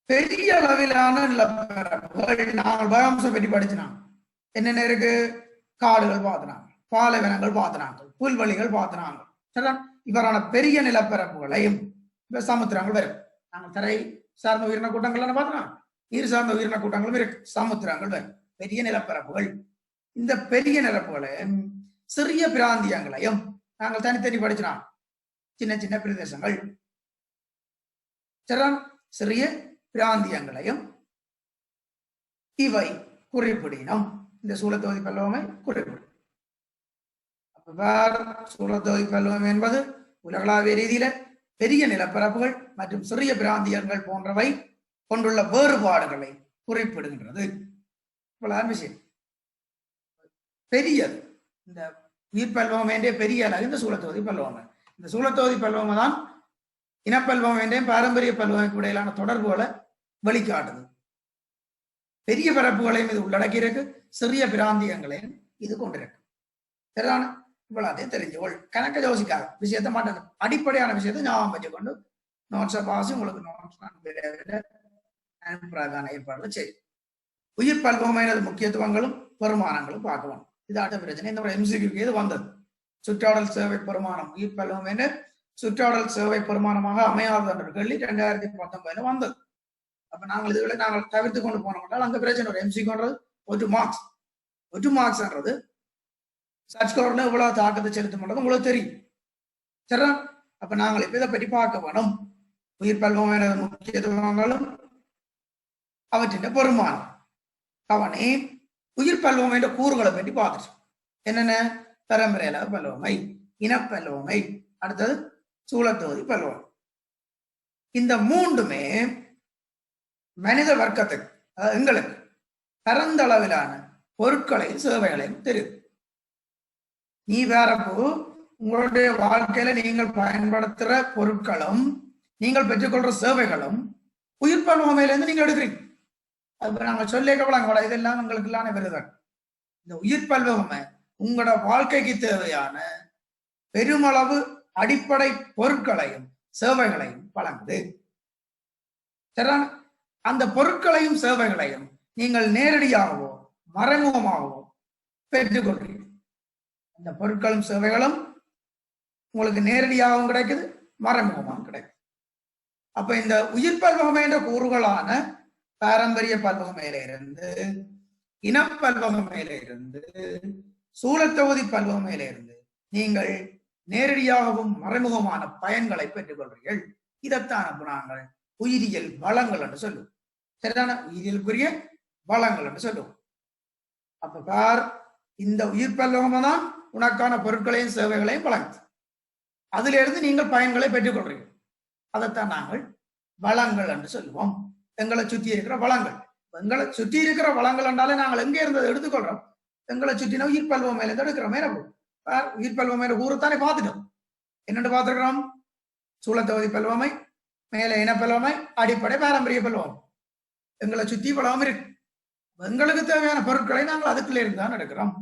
பெரிய அளவிலான நிலப்பரப்புகள், நாங்கள் பயோம்சம் பற்றி படிச்சினாங்க. என்னென்ன இருக்கு? காடுகள் பார்த்தினாங்க, பாலைவனங்கள் பார்த்தினாங்க, புல்வெளிகள் பார்த்தினாங்க. சரிதான்? இவரான பெரிய நிலப்பரப்புகளையும் இப்ப சமுத்திரங்கள் வரும். நாங்கள் தரை சார்ந்த உயிரின கூட்டங்கள் பார்த்தினாங்க, நீர் சார்ந்த உயிரின கூட்டங்களும் இருக்கு, சமுத்திரங்கள் வரும், பெரிய நிலப்பரப்புகள். இந்த பெரிய நிலப்பரப்புகளையும் சிறிய பிராந்தியங்களையும் நாங்கள் தனித்தனி படிச்சினாங்க, சின்ன சின்ன பிரதேசங்கள். சரிதான்? சிறிய பிராந்தியங்களையும் இவை குறிப்பிடினும் இந்த சூழத்தொகுதி பல்வகமை குறிப்பிடும். சூழத்தொகுதி பல்வகமை என்பது உலகளாவிய ரீதியில பெரிய நிலப்பரப்புகள் மற்றும் சிறிய பிராந்தியங்கள் போன்றவை கொண்டுள்ள வேறுபாடுகளை குறிப்பிடுகின்றது. இவ்வளவு விஷயம். பெரியது இந்த உயிர் பல்வகம் வேண்டிய பெரிய அளவு இந்த சூழத்தொகுதி பல்வகமை. இந்த சூழத்தொகுதி பல்வகமை தான் இனப்பல்வகம் வேண்டிய பாரம்பரிய பல்வகைக்கு இடையிலான தொடர்புகளை வெளிக்காட்டுது. பெரிய பரப்புகளையும் இது உள்ளடக்கி இருக்கு, சிறிய பிராந்தியங்களையும் இது கொண்டிருக்கு. சரிதான? இவ்வளவு தெரிஞ்சுக்கொள், கணக்க யோசிக்காத விஷயத்த மாட்டேன், அடிப்படையான விஷயத்தை ஞாபகம் வச்சுக்கொண்டு நோட்ஸை பாசி உங்களுக்கு நோட்ஸ் அனுப்புறதுக்கான ஏற்பாடுகள் செய்யும். உயிர் பல்வகமையினது முக்கியத்துவங்களும் பெருமானங்களும் பார்க்கலாம். இது அடுத்த பிரச்சனை. இந்த எம்சிக்கு இது வந்தது. சுற்றாடல் சேவை பெருமானம் உயிர் பல்வகமையினர் சுற்றாடல் சேவை பெருமானமாக அமையாது என்ற கேள்வி 2019 வந்தது. அப்ப நாங்கள் இதுகளை நாங்கள் தவிர்த்து கொண்டு போனோம்னால் அங்க பிரச்சனை ஒரு எம்சிக்குன்றது ஒரு மார்க்ஸ்ன்றது சர்ச் கவர்ல இவ்வளவு தாக்கத்தை செலுத்தும் உங்களுக்கு தெரியும். சரி, அப்ப நாங்கள் இப்ப இதை பற்றி பார்க்க வேணும். உயிர் பல்வகமையினது முக்கியத்துவங்களும் அவற்றின் பெருமானம். கவனி, உயிர் பல்வகமை என்ற கூறுகளை பற்றி பார்த்துட்டு என்னென்ன? பரம்பரையில பல்வகமை, இனப்பல்வகமை, அடுத்தது சூழத்தொகுதி பல்வகமை. இந்த மூன்றுமே மனித வர்க்கத்துக்கு, எங்களுக்கு பரந்த அளவிலான பொருட்களையும் சேவைகளையும் தெரியுது. நீ வேறப்போ உங்களுடைய வாழ்க்கையில நீங்கள் பயன்படுத்துற பொருட்களும் நீங்கள் பெற்றுக்கொள்ற சேவைகளும் உயிர் பல்வகமையிலிருந்து நீங்க எடுக்கிறீங்க. அது நாங்க சொல்லிக்கவளங்களோட இதெல்லாம் உங்களுக்கு இல்லாத விருதம். இந்த உயிர் பல்வகமை உங்களோட வாழ்க்கைக்கு தேவையான பெருமளவு அடிப்படை பொருட்களையும் சேவைகளையும் வழங்குது. சரியான? அந்த பொருட்களையும் சேவைகளையும் நீங்கள் நேரடியாகவோ மறைமுகமாகவோ பெற்றுக்கொள்றீங்க. அந்த பொருட்களும் சேவைகளும் உங்களுக்கு நேரடியாகவும் கிடைக்குது, மறைமுகமாகவும் கிடைக்குது. அப்ப இந்த உயிர் பல்வகமை என்ற கூறுகளான பாரம்பரிய பல்வகமையில இருந்து, இனப்பல்வகமையில இருந்து, சூழத்தொகுதி பல்வகமையில இருந்து நீங்கள் நேரடியாகவும் மறைமுகமான பயன்களை பெற்றுக்கொள்றீர்கள். இதைத்தான் நாங்கள் உயிரியல் வளங்கள் என்று சொல்லுவோம். சரிதான? உயிரியலுக்குரிய வளங்கள் என்று சொல்லுவோம். அப்ப பார், இந்த உயிர் பல்வகமை தான் உனக்கான பொருட்களையும் சேவைகளையும் வழங்குது. அதுல இருந்து நீங்கள் பயன்களை பெற்றுக்கொள்றீர்கள். அதைத்தான் நாங்கள் வளங்கள் என்று சொல்லுவோம். எங்களை சுற்றி இருக்கிற வளங்கள். எங்களை சுற்றி இருக்கிற வளங்கள் என்றாலே நாங்கள் எங்கே இருந்ததை எடுத்துக்கொள்றோம். எங்களை சுற்றின உயிர் பல்வம் மேல இருந்து எடுக்கிறோம். மேல உயிர் பல்வம் மேல ஊரத்தானே பார்த்துட்டோம். என்னென்று பார்த்துருக்கிறோம்? சூழத்தொகுதி பல்வமை, மேல இனப்பல்வமை, அடிப்படை பாரம்பரிய பல்வம். எங்களை சுற்றி பலவம் இருக்கு. எங்களுக்கு தேவையான பொருட்களை நாங்கள் அதுக்குள்ளே இருந்து தான் எடுக்கிறோம்.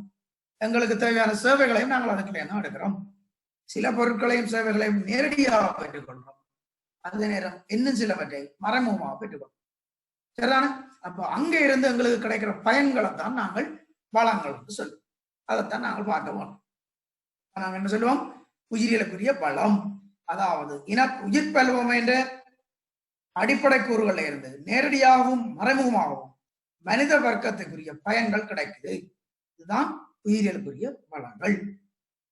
எங்களுக்கு தேவையான சேவைகளையும் நாங்கள் அதுக்குள்ளே தான் எடுக்கிறோம். சில பொருட்களையும் சேவைகளையும் நேரடியாக பெற்றுக்கொள்கிறோம். அதே நேரம் இன்னும் சிலவற்றை மறைமுகமாக பெற்றுக்கொள்கிறோம். சரிதானே? அப்போ அங்கே இருந்து எங்களுக்கு கிடைக்கிற பயன்களை தான் நாங்கள் வளங்கள் என்று சொல்லுவோம். அதைத்தான் நாங்கள் பார்க்க போனோம். நாங்கள் என்ன சொல்லுவோம்? உயிரியலுக்குரிய வளம். அதாவது உயிர் பல்வம் என்ற அடிப்படை கூறுகள்ல இருந்து நேரடியாகவும் மறைமுகமாகவும் மனித வர்க்கத்துக்குரிய பயன்கள் கிடைக்குது. இதுதான் உயிரியலுக்குரிய வளங்கள்.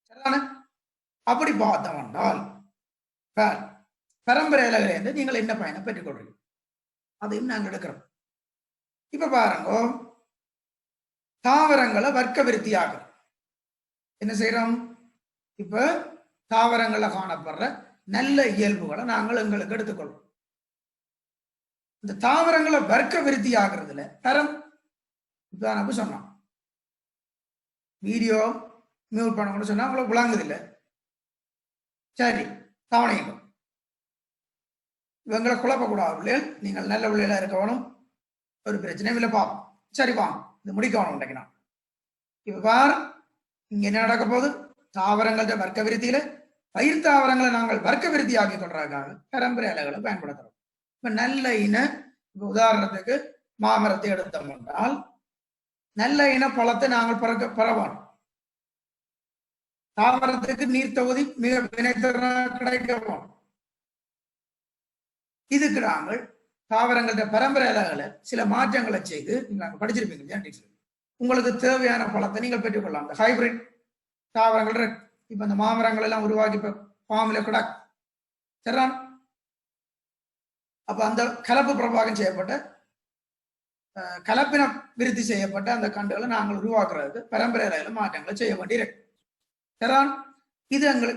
சரிதானே? அப்படி பார்த்தோம் என்றால் பரம்பரையில இருந்து நீங்கள் என்ன பயனை பெற்றுக்கொள்றீங்க, அதையும் நாங்கள் எடுக்கிறோம். இப்ப பாருங்க, தாவரங்களை வர்க்க விருத்தியாக என்ன செய்யறோம்? இப்ப தாவரங்கள்ல காணப்படுற நல்ல இயல்புகளை நாங்கள் எங்களுக்கு எடுத்துக்கொள்வோம். இந்த தாவரங்களை வர்க்க விருத்தி ஆகிறதுல தரம் இப்ப சொன்னோம். வீடியோ மியூட் பண்ண சொன்னா உங்களுக்கு விளங்குது இல்லை. சரி, கவனிங்க. இவங்களை குழப்பக்கூடாது பிள்ளைகள். நீங்கள் நல்ல பிள்ளைகளா இருக்கணும். ஒரு பிரச்சனையும் இல்லை. பார்ப்போம். சரி, வாங்க இது முடிக்கணும். உண்டைக்கணும். இப்ப பாரு, இங்க என்ன நடக்க போகுது? தாவரங்கள்ட வர்க்க விருத்தியில பயிர் தாவரங்களை நாங்கள் வர்க்க விருத்தி ஆக்கி கொள்றதுக்காக பரம்பரை அலைகளை பயன்படுத்துறோம். இப்ப நல்ல இன, இப்ப உதாரணத்துக்கு மாமரத்தை எடுத்தோம் என்றால் நல்ல இன பழத்தை நாங்கள் பெறவோம். தாவரத்துக்கு நீர் தொகுதி மிக வினைத்திறன் கிடைக்கவும். இதுக்கு நாங்கள் தாவரங்கள்ட பரம்பரை அலைகளை சில மாற்றங்களை செய்து நீங்க படிச்சிருப்பீங்க. உங்களுக்கு தேவையான பழத்தை நீங்கள் பெற்றுக்கொள்ளலாம். இந்த ஹைபிரிட் தாவரங்கள் இருக்கு. இப்ப இந்த மாமரங்கள் எல்லாம் உருவாக்கி இப்ப ஃபார்ம்ல கூட சரிதான். அப்ப அந்த கலப்பு பிரபாகம் செய்யப்பட்ட கலப்பின விருத்தி செய்யப்பட்ட அந்த கண்டுகளை நாங்கள் உருவாக்குறதுக்கு பரம்பரை அலையில மாற்றங்களை செய்ய வேண்டியிருக்கு. சரிதான்.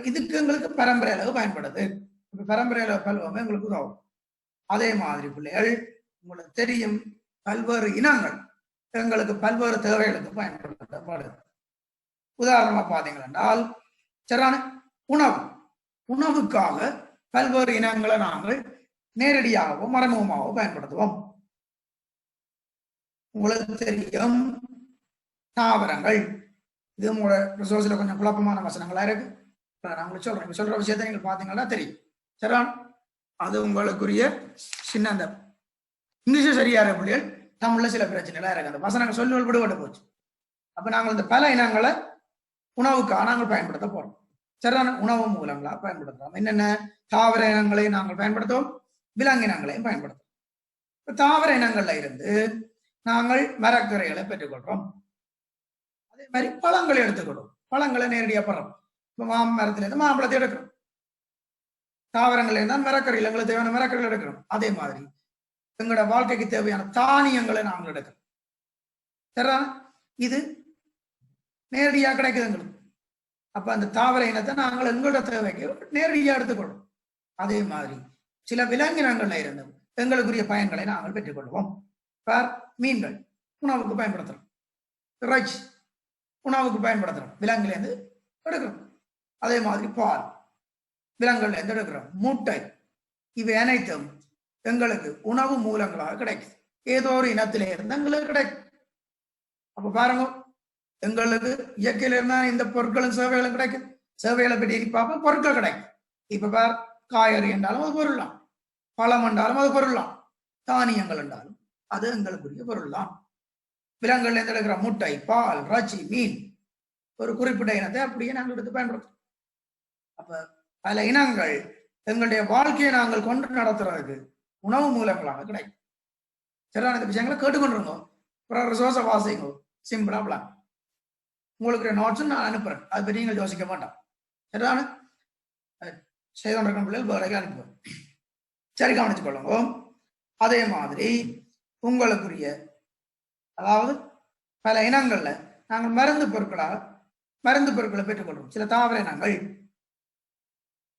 இதுக்கு எங்களுக்கு பரம்பரை அளவு பயன்படுது. இப்ப பரம்பரை அளவு பல்வமே எங்களுக்கு உதவும். அதே மாதிரி பிள்ளைகள் உங்களுக்கு தெரியும், பல்வேறு இனங்கள் எங்களுக்கு பல்வேறு தேவைகளுக்கு பயன்படுத்தப்படுது. உதாரணமா பாத்தீங்கன்னா சரியான உணவுக்காக பல்வேறு இனங்களை நாங்கள் நேரடியாகவும் மறைமுகமாகவும் பயன்படுத்துவோம். உங்களுக்கு தெரியும், தாவரங்கள் இது உங்களோட ரிசோர்ஸ்ல கொஞ்சம் குழப்பமான வசனங்களா இருக்கு. நாங்கள் சொல்றோம், சொல்ற விஷயத்த நீங்கள் பாத்தீங்கன்னா தெரியும். சரிதான். அது உங்களுக்குரிய சின்ன அந்த இங்கிலீஷ் சரியான பிள்ளைகள் தமிழ்ல சில பிரச்சனைலாம் இருக்கு. அந்த வசனங்கள் சொல்லுவல் விடுபட்டு போச்சு. அப்ப நாங்கள் இந்த பல இனங்களை உணவுக்காக நாங்கள் பயன்படுத்த போறோம். சரியான உணவு மூலங்களா பயன்படுத்துறோம். என்னென்ன தாவர இனங்களை நாங்கள் பயன்படுத்துவோம், விலங்கினங்களையும் பயன்படுத்தும். தாவர இனங்கள்ல இருந்து நாங்கள் மரக்கரைகளை பெற்றுக்கொள்றோம். அதே மாதிரி பழங்களை எடுத்துக்கொள்வோம். பழங்களை நேரடியா படுறோம். இப்ப மாமரத்துல இருந்து மாம்பழத்தை எடுக்கிறோம். தாவரங்கள்ல இருந்தால் மரக்கரையில் எங்களுக்கு தேவையான மரக்கரைகள் எடுக்கிறோம். அதே மாதிரி எங்களோட வாழ்க்கைக்கு தேவையான தானியங்களை நாங்கள் எடுக்கிறோம். சரிதான? இது நேரடியா கிடைக்குது எங்களுக்கு. அப்ப அந்த தாவர இனத்தை நாங்கள் எங்களோட தேவைக்கு நேரடியா எடுத்துக்கொள்வோம். அதே மாதிரி சில விலங்கினங்கள்ல இருந்து எங்களுக்குரிய பயன்களை நாங்கள் பெற்றுக்கொள்வோம். மீன்கள் உணவுக்கு பயன்படுத்துறோம். இறைச்சி உணவுக்கு பயன்படுத்துறோம். விலங்குல இருந்து எடுக்கிறோம். அதே மாதிரி பால் விலங்குல இருந்து எடுக்கிறோம். முட்டை, இவை அனைத்தும் எங்களுக்கு உணவு மூலங்களாக கிடைக்குது. ஏதோ ஒரு இனத்திலே இருந்து எங்களுக்கு கிடைக்கும். அப்ப பாருங்க, எங்களுக்கு இயற்கையில இருந்தா இந்த பொருட்களும் சேவைகளும் கிடைக்கும். சேவைகளை பற்றி பார்ப்போம், பொருட்கள் கிடைக்கும். இப்ப பார், காய்கறி என்றாலும் அது பொருள்லாம், பழம் என்றாலும் அது பொருள்லாம், தானியங்கள் என்றாலும் அது எங்களுக்குரிய பொருள் தான். விலங்குகள்ல இருந்து எடுக்கிற முட்டை, பால், இறைச்சி, மீன் ஒரு குறிப்பிட்ட இனத்தை அப்படியே நாங்கள் எடுத்து பயன்படுத்துறோம். அப்ப பல இனங்கள் எங்களுடைய வாழ்க்கையை நாங்கள் கொண்டு நடத்துறதுக்கு உணவு மூலங்களாக கிடைக்கும். சரியான இந்த விஷயங்களை கேட்டுக்கொண்டிருந்தோம். அப்புறம் ரிசோர்ஸை வாசிங்க, சிம்பிளா பிளான். உங்களுக்கு நோட்ஸ் நான் அனுப்புறேன், அது பற்றி நீங்கள் யோசிக்க மாட்டோம். சரிதான? செய்து கொண்டிருக்கிற பிள்ளைகள் வேலைக்கு அனுப்புவோம். சரி, கவனிச்சு கொள்ளுங்க. அதே மாதிரி உங்களுக்குரிய, அதாவது பல இனங்கள்ல நாங்கள் மருந்து பொருட்களை பெற்றுக்கொள்வோம். சில தாவர இனங்கள்,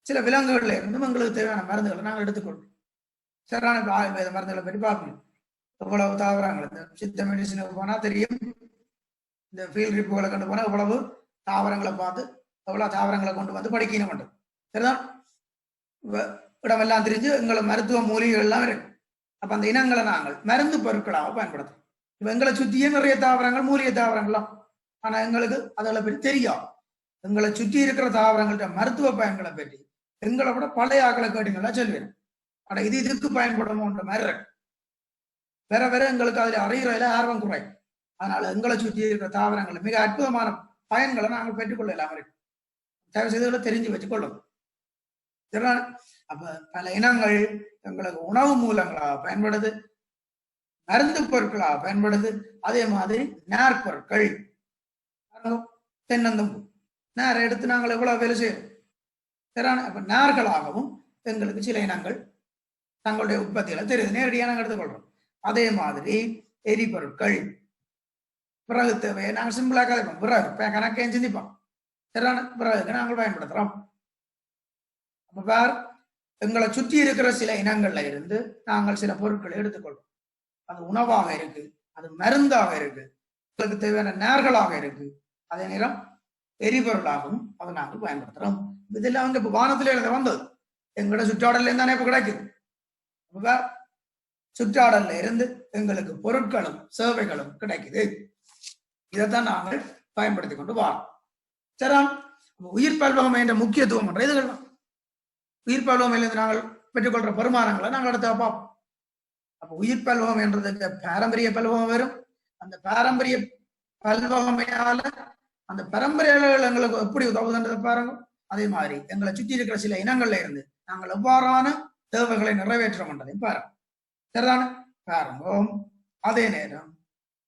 சில விலங்குகள்ல இருந்தும் எங்களுக்கு தேவையான மருந்துகளை நாங்கள் எடுத்துக்கொள்வோம். சரியான ஆயுர்வேத மருந்துகளை பற்றி பார்க்கணும். எவ்வளவு தாவரங்கள் இந்த சித்த மெடிசனுக்கு போனா தெரியும், இந்த ஃபீல்ட் ட்ரிப்புகளை கொண்டு போனா எவ்வளவு தாவரங்களை பார்த்து எவ்வளவு தாவரங்களை கொண்டு வந்து படிக்கணும் மட்டும் சரிதான். இடமெல்லாம் தெரிஞ்சு எங்களை மருத்துவ மூலிகைகள் எல்லாம் இருக்கு. அப்ப அந்த இனங்களை நாங்கள் மருந்து பொருட்களாக பயன்படுத்தும். இப்ப எங்களை சுற்றியே நிறைய தாவரங்கள் மூலிகை தாவரங்கள்லாம், ஆனா எங்களுக்கு அதோட பற்றி தெரியும். எங்களை சுற்றி இருக்கிற தாவரங்கள்ட்ட மருத்துவ பயன்களை பற்றி எங்களை விட பழைய ஆக்களை கேட்டீங்களா சொல்லுவேன். ஆனா இது இதுக்கு பயன்படுமோன்ற மாதிரி இருக்கு. வேற வேற எங்களுக்கு அதுல அறிகிறதுல ஆர்வம் குறை. அதனால எங்களை சுற்றி இருக்கிற தாவரங்கள் மிக அற்புதமான பயன்களை நாங்கள் பெற்றுக்கொள்ளலாம் இருக்கு. தயவு செய்து தெரிஞ்சு வச்சுக்கொள்ளும். அப்ப பல இனங்கள் எங்களுக்கு உணவு மூலங்களாக பயன்படுது, மருந்து பொருட்களாக பயன்படுது. அதே மாதிரி நேர் பொருட்கள், தென்னந்தம்பு நேர எடுத்து நாங்கள் எவ்வளவு வேலை செய்யறோம். அப்ப நேர்களாகவும் எங்களுக்கு சில இனங்கள் தங்களுடைய உற்பத்திகளை தெரியுது, நேரடியாக நாங்கள் எடுத்துக்கொள்றோம். அதே மாதிரி எரிபொருட்கள், பிறகு தேவையை நாங்கள் சிம்பிளா கதைப்போம். பிறகு கணக்கையும் சிந்திப்போம். சரியான பிறகு நாங்கள் பயன்படுத்துறோம். அப்ப வேற எங்களை சுற்றி இருக்கிற சில இனங்கள்ல இருந்து நாங்கள் சில பொருட்களை எடுத்துக்கொள்வோம். அது உணவாக இருக்கு, அது மருந்தாக இருக்கு, எங்களுக்கு தேவையான நேர்களாக இருக்கு, அதே நேரம் எரிபொருளாகவும் அதை நாங்கள் பயன்படுத்துறோம். இதெல்லாம் வந்து இப்ப வானத்தில இருந்து வந்தது, எங்களோட சுற்றாடல்ல இருந்தானே இப்ப கிடைக்குது. சுற்றாடல்ல இருந்து எங்களுக்கு பொருட்களும் சேவைகளும் கிடைக்குது. இதைத்தான் நாங்கள் பயன்படுத்தி கொண்டு வரோம். சரி, உயிர் பல்வகம் என்ற முக்கியத்துவம் என்ற இதுகள் உயிர் பல்வகையிலிருந்து நாங்கள் பெற்றுக்கொள்ற வருமானங்களை நாங்கள் அடுத்த பார்ப்போம். அப்ப உயிர் பல்வகம் என்றது பாரம்பரிய பல்வகம் வரும். அந்த பாரம்பரிய பல்வகமையால அந்த பரம்பரையாளர்கள் எங்களுக்கு எப்படி உதவுதுன்றதை பாருங்க. அதே மாதிரி எங்களை சுற்றி இருக்கிற சில இனங்கள்ல இருந்து நாங்கள் எவ்வாறான தேவைகளை நிறைவேற்ற என்றதையும் பாருங்க. சரிதான பாருங்க. அதே நேரம்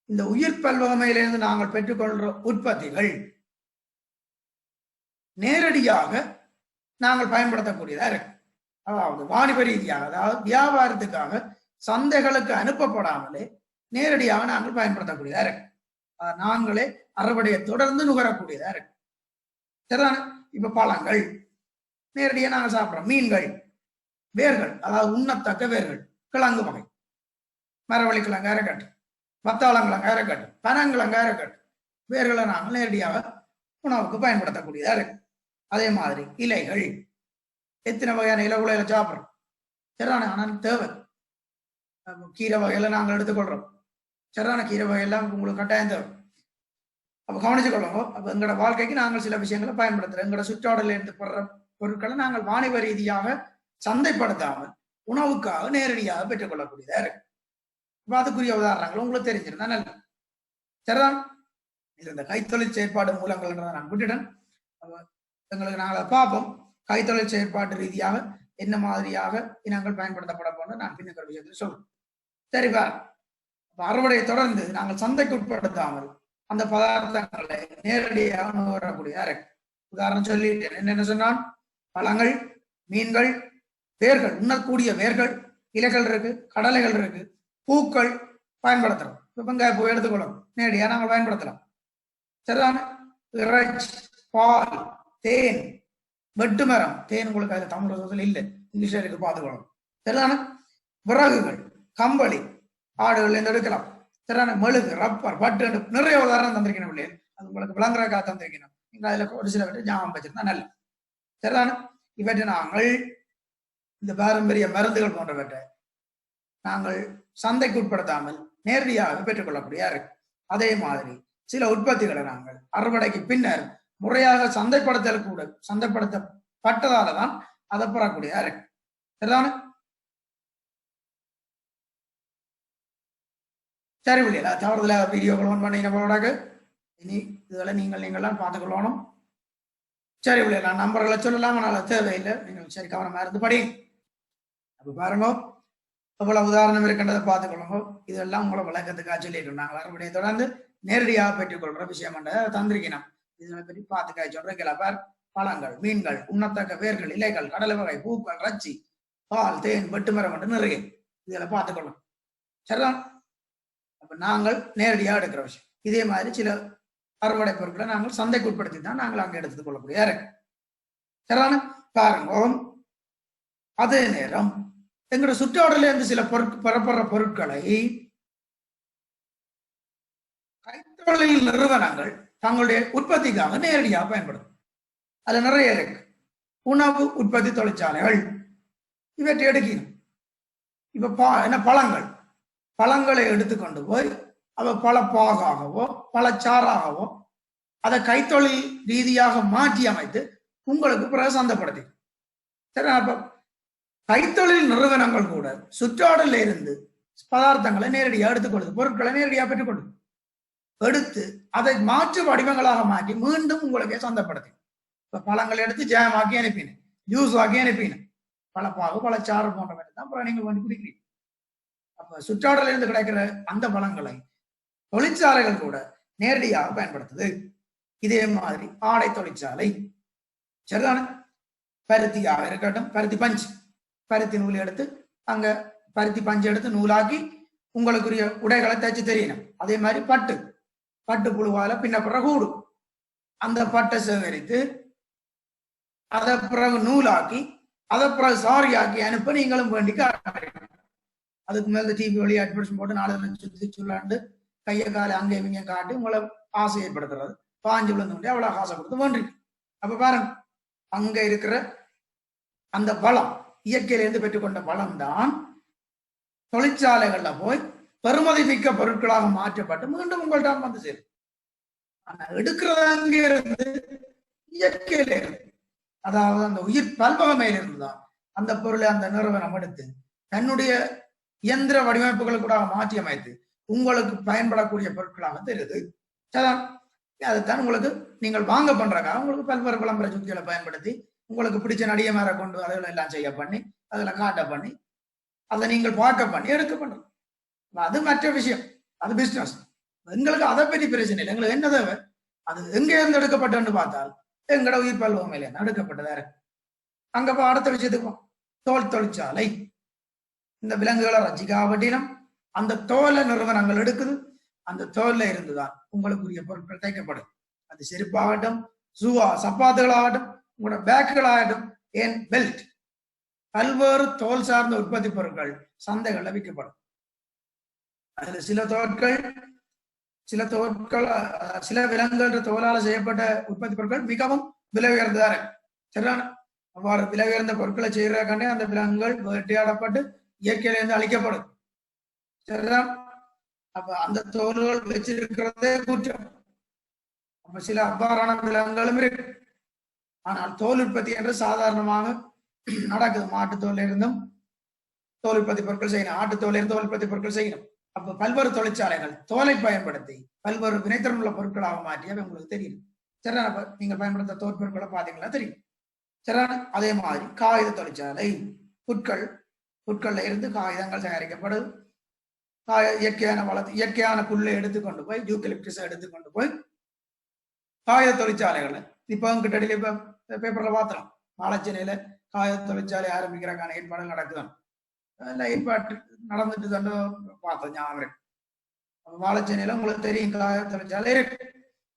இந்த உயிர் பல்வகமையிலிருந்து நாங்கள் பெற்றுக்கொள்ற உற்பத்திகள் நேரடியாக நாங்கள் பயன்படுத்தக்கூடியதா இருக்கு. அதாவது வாணிப ரீதியாக, அதாவது வியாபாரத்துக்காக சந்தைகளுக்கு அனுப்பப்படாமலே நேரடியாக நாங்கள் பயன்படுத்தக்கூடியதா இருக்கு. நாங்களே அறுவடையை தொடர்ந்து நுகரக்கூடியதா இருக்கு. சரிதான. இப்ப பழங்கள் நேரடியாக நாங்கள் சாப்பிட்றோம். மீன்கள், வேர்கள், அதாவது உண்ணத்தக்க வேர்கள், கிழங்கு வகை, மரவள்ளி கிழங்கு அரைக்கட்டு, வத்தாளங்கிழங்கு அரைக்கட்டு, பனங்கிழங்கு அரைக்கட்டு, வேர்களை நாங்கள் நேரடியாக உணவுக்கு பயன்படுத்தக்கூடியதா இருக்கு. அதே மாதிரி இலைகள், எத்தனை வகையான இலைகளை சாப்பிட்றோம். சரிதான. ஆனால் தேவை கீரை வகையில நாங்கள் எடுத்துக்கொள்றோம். சரிதான. கீரை வகையெல்லாம் உங்களுக்கு கட்டாயம் தேவை. அப்ப கவனிச்சுக்கொள்ளுங்க. அப்ப எங்களோட வாழ்க்கைக்கு நாங்கள் சில விஷயங்களை பயன்படுத்துறோம். எங்களோட சுற்றாடல இருந்து போடுற பொருட்களை நாங்கள் வாணிப ரீதியாக சந்தைப்படுத்தாமல் உணவுக்காக நேரடியாக பெற்றுக்கொள்ளக்கூடியதா இருக்கு. அப்ப அதுக்குரிய உதாரணங்கள் உங்களுக்கு தெரிஞ்சிருந்தா நல்ல. சரிதான். இது இந்த கைத்தொழில் செயற்பாடு மூலங்கள் நான் விட்டுடன் எங்களுக்கு நாங்கள் பார்ப்போம். கைத்தொழில் செயற்பாட்டு ரீதியாக என்ன மாதிரியாக இனங்கள் பயன்படுத்தப்பட போன நான் பின்னுக்கிற விஷயத்தில் சொல்றேன். சரிப்பா. அறுவடையை தொடர்ந்து நாங்கள் சந்தைக்கு உட்படுத்தாமல் அந்த பதார்த்தங்களை நேரடியாக நுகரக்கூடியதா இருக்கு. உதாரணம் சொல்லிட்டேன். என்னென்ன சொன்னான்? பழங்கள், மீன்கள், வேர்கள், உண்ணக்கூடிய வேர்கள், இலைகள் இருக்கு, கடலைகள் இருக்கு, பூக்கள் பயன்படுத்துறோம். வெங்காய பூ எடுத்துக்கொள்ளும் நேரடியாக நாங்கள் பயன்படுத்தலாம். சரிதான. இறைச்சி, பால், தேன், வெட்டு மரம், தேன் உங்களுக்கு அதுல தமிழ் இல்லை, இங்கிலீஷ்ல இருக்கு, பார்த்துக்கணும். சரிதான. விறகுகள், கம்பளி, ஆடுகள் இருந்து எடுக்கலாம். சரிதான. மெழுகு, ரப்பர், பட்டு, நிறைய உதாரணம் தந்திருக்கணும் இல்லையா? அது உங்களுக்கு விளங்குறதுக்காக தந்திருக்கணும். நீங்க அதுல ஒரு சில விட்டு ஞாபகம் வச்சிருந்தா நல்ல. சரிதான. இவற்றை நாங்கள் இந்த பாரம்பரிய மருந்துகள் போன்றவற்றை நாங்கள் சந்தைக்கு உட்படுத்தாமல் நேரடியாக பெற்றுக்கொள்ளக்கூடிய இருக்கு. அதே மாதிரி சில உற்பத்திகளை நாங்கள் அறுவடைக்கு பின்னர் முறையாக சந்தைப்படுத்தப்பட்டதால தான் அதை பெறக்கூடிய இருக்கு. சரிதான. சரி இல்லையா? தவறுதல வீடியோக்கள் ஒன் பண்ணி இனி இதுகளை நீங்கள்லாம் பார்த்துக்கொள்ளணும். சரி இல்லையா? நான் நம்பர்களை சொல்லலாம், ஆனால் தேவையில்லை. நீங்கள் சரி கவனமா இருந்து படி. அப்ப பாருங்க, எவ்வளவு உதாரணம் இருக்கின்றதை பார்த்துக்கொள்ளுங்க. இதெல்லாம் உங்களை விளக்கத்துக்காக சொல்லிட்டு நாங்கள் அறுவடையை தொடர்ந்து நேரடியாக பெற்றுக்கொள்ற விஷயம் தந்திரிக்கணும். இதனை பற்றி பார்த்துக்காக சொல்றேன். பழங்கள், மீன்கள், உண்ணத்தக்க வேர்கள், இலைகள், கடலை வகை, பூக்கள், இறைச்சி, பால், தேன், வெட்டு மரம் என்று நிறைய இதெல்லாம் பார்த்துக்கொள்ளும். சரிதான். அப்ப நாங்கள் நேரடியாக எடுக்கிற விஷயம். இதே மாதிரி சில அறுவடை பொருட்களை நாங்கள் சந்தைக்கு உட்படுத்தி தான் நாங்கள் அங்கே எடுத்துக் கொள்ளக்கூடிய இருக்கு. சரிதான. பாருங்க. அதே நேரம் எங்களோட சுற்றாடல இருந்து சில பெறப்படுற பொருட்களை சுற்றொழில் நிறுவனங்கள் தங்களுடைய உற்பத்திக்காக நேரடியாக பயன்படும். அதுல நிறைய இருக்கு. உணவு உற்பத்தி தொழிற்சாலைகள் இவற்றை எடுக்கணும். இப்ப என்ன பழங்களை எடுத்துக்கொண்டு போய் அவ பழப்பாகவோ பழச்சாறாகவோ அதை கைத்தொழில் ரீதியாக மாற்றி அமைத்து உங்களுக்கு பிறகு சந்தைப்படுத்தி. சரி, அப்ப கைத்தொழில் நிறுவனங்கள் கூட சுற்றாடல இருந்து பதார்த்தங்களை நேரடியாக எடுத்துக்கொள்ளுது, பொருட்களை நேரடியாக பெற்றுக்கொள்ளுது. எடுத்து அதை மாற்று வடிவங்களாக மாற்றி மீண்டும் உங்களுக்கே சந்தைப்படுத்தி. இப்ப பழங்களை எடுத்து ஜாமாக்கி அனுப்பினேன், ஜூஸ் ஆக்கி அனுப்பினேன், பழப்பாகு பழச்சாறு போன்றவை தான் அப்புறம் நீங்க வந்து குடிக்கிறீங்க. அப்ப சுற்றாடல இருந்து கிடைக்கிற அந்த பழங்களை தொழிற்சாலைகள் கூட நேரடியாக பயன்படுத்துது. இதே மாதிரி ஆடை தொழிற்சாலை, சரிதானே, பருத்தியாக இருக்கட்டும், பருத்தி நூல் எடுத்து அங்க பருத்தி பஞ்சு எடுத்து நூலாக்கி உங்களுக்குரிய உடைகளை தைச்சு தெரியணும். அதே மாதிரி பட்டு புழுவால பின்னப்படுற கூடு, அந்த பட்டை சேகரித்து அதை பிறகு நூலாக்கி அதை பிறகு சாரியாக்கி அனுப்ப நீங்களும் வேண்டிக்க. அதுக்கு மேல டிவி வழி அட்வர்டைஸ் போட்டு 4 சுத்தி சொல்லாண்டு கையை காலை அங்கே இங்க காட்டி உங்களை ஆசையப்படுத்துறது, பாஞ்சு விழுந்து அவ்வளவு ஆசை கொடுத்து வேண்டிருக்கு. அப்ப பாருங்க, அங்க இருக்கிற அந்த பலம், இயற்கையிலிருந்து பெற்றுக்கொண்ட பலம் தான் தொழிற்சாலைகள்ல போய் பெருமதி மிக்க பொருட்களாக மாற்றப்பட்டு மீண்டும் உங்கள்ட்ட வந்து சேரும். ஆனா எடுக்கிறது அங்கே இருந்து இயற்கையில இருந்து, அதாவது அந்த உயிர் பல்வகமையில இருந்துதான் அந்த பொருளை அந்த நிறுவனம் எடுத்து தன்னுடைய இயந்திர வடிவமைப்புகளை கூட மாற்றி அமைத்து உங்களுக்கு பயன்படக்கூடிய பொருட்களாக தெரியுது. அதுதான் உங்களுக்கு நீங்கள் வாங்க பண்றக்காக உங்களுக்கு பல்வேறு விளம்பர சுத்திகளை பயன்படுத்தி உங்களுக்கு பிடிச்ச நடிகை மேல கொண்டு அதில் எல்லாம் செய்ய பண்ணி அதில் காட்ட பண்ணி அதை நீங்கள் பார்க்க பண்ணி எடுக்க பண்றது. அது மற்ற விஷயம், அது பிசினஸ். எங்களுக்கு அதை பற்றி பிரச்சனை இல்லை. எங்களுக்கு என்ன தேவை, அது எங்க இருந்து எடுக்கப்பட்டன்னு பார்த்தால் எங்கட உயிர் பல்வமையில இருந்து எடுக்கப்பட்டதா இருக்கு. அங்க போ அடுத்த விஷயத்துக்கு தோல் தொழிற்சாலை. இந்த விலங்குகளை ரசிக்காவட்டிலும் அந்த தோலை நிறுவனங்கள் எடுக்குது. அந்த தோல்ல இருந்துதான் உங்களுக்குரிய பொருட்கள் தைக்கப்படும். அது செருப்பாகட்டும், சப்பாத்துகளாகட்டும், உங்களோட பேக்குகளாகட்டும், ஏன் பெல்ட், பல்வேறு தோல் சார்ந்த உற்பத்தி பொருட்கள் சந்தைகள்ல விற்கப்படும். அதுல சில விலங்குகள் தோலால செய்யப்பட்ட உற்பத்தி பொருட்கள் மிகவும் விலை உயர்ந்ததா இருக்கு. சரியான அவ்வாறு விலை உயர்ந்த பொருட்களை செய்யறதுக்காண்டே அந்த விலங்குகள் வேட்டையாடப்பட்டு இயற்கையிலிருந்து அழிக்கப்படும். சரிதான். அப்ப அந்த தோல்கள் வச்சிருக்கிறதே குற்றம். அப்ப சில அவ்வாறான விலங்குகளும் இருக்கு. ஆனால் தோல் உற்பத்தி என்று சாதாரணமாக நடக்குது. மாட்டுத்தோல் இருந்தும் தோல் உற்பத்தி பொருட்கள் செய்யணும், ஆட்டுத்தோல் இருந்து தோல் உற்பத்தி பொருட்கள் செய்யணும். அப்ப பல்வேறு தொழிற்சாலைகள் தோலை பயன்படுத்தி பல்வேறு வினைத்திறன் உள்ள பொருட்களாக மாற்றியவை உங்களுக்கு தெரியும். சரியான நீங்கள் பயன்படுத்த தோல் பொருட்களை பார்த்தீங்களா தெரியும். சரியான அதே மாதிரி காகித தொழிற்சாலை, புட்கள்ல இருந்து காகிதங்கள் தயாரிக்கப்படுது. இயற்கையான புல்லை எடுத்துக்கொண்டு போய் யூக்கலிப்டஸ் எடுத்துக்கொண்டு போய் காகித தொழிற்சாலைகள்ல இப்ப கிட்டடியில இப்ப பேப்பர்ல பார்த்தோம், மாலச்சேனையில காகித தொழிற்சாலை ஆரம்பிக்கிறக்கான ஏற்பாடுகள் நடக்குதான். ஏற்பாட்டு நடந்துட்டு தான் பார்த்தோம் ஞாபகம். வாழைச்சேனையில உங்களுக்கு தெரியும் காகித தொழிற்சாலை இருக்கு.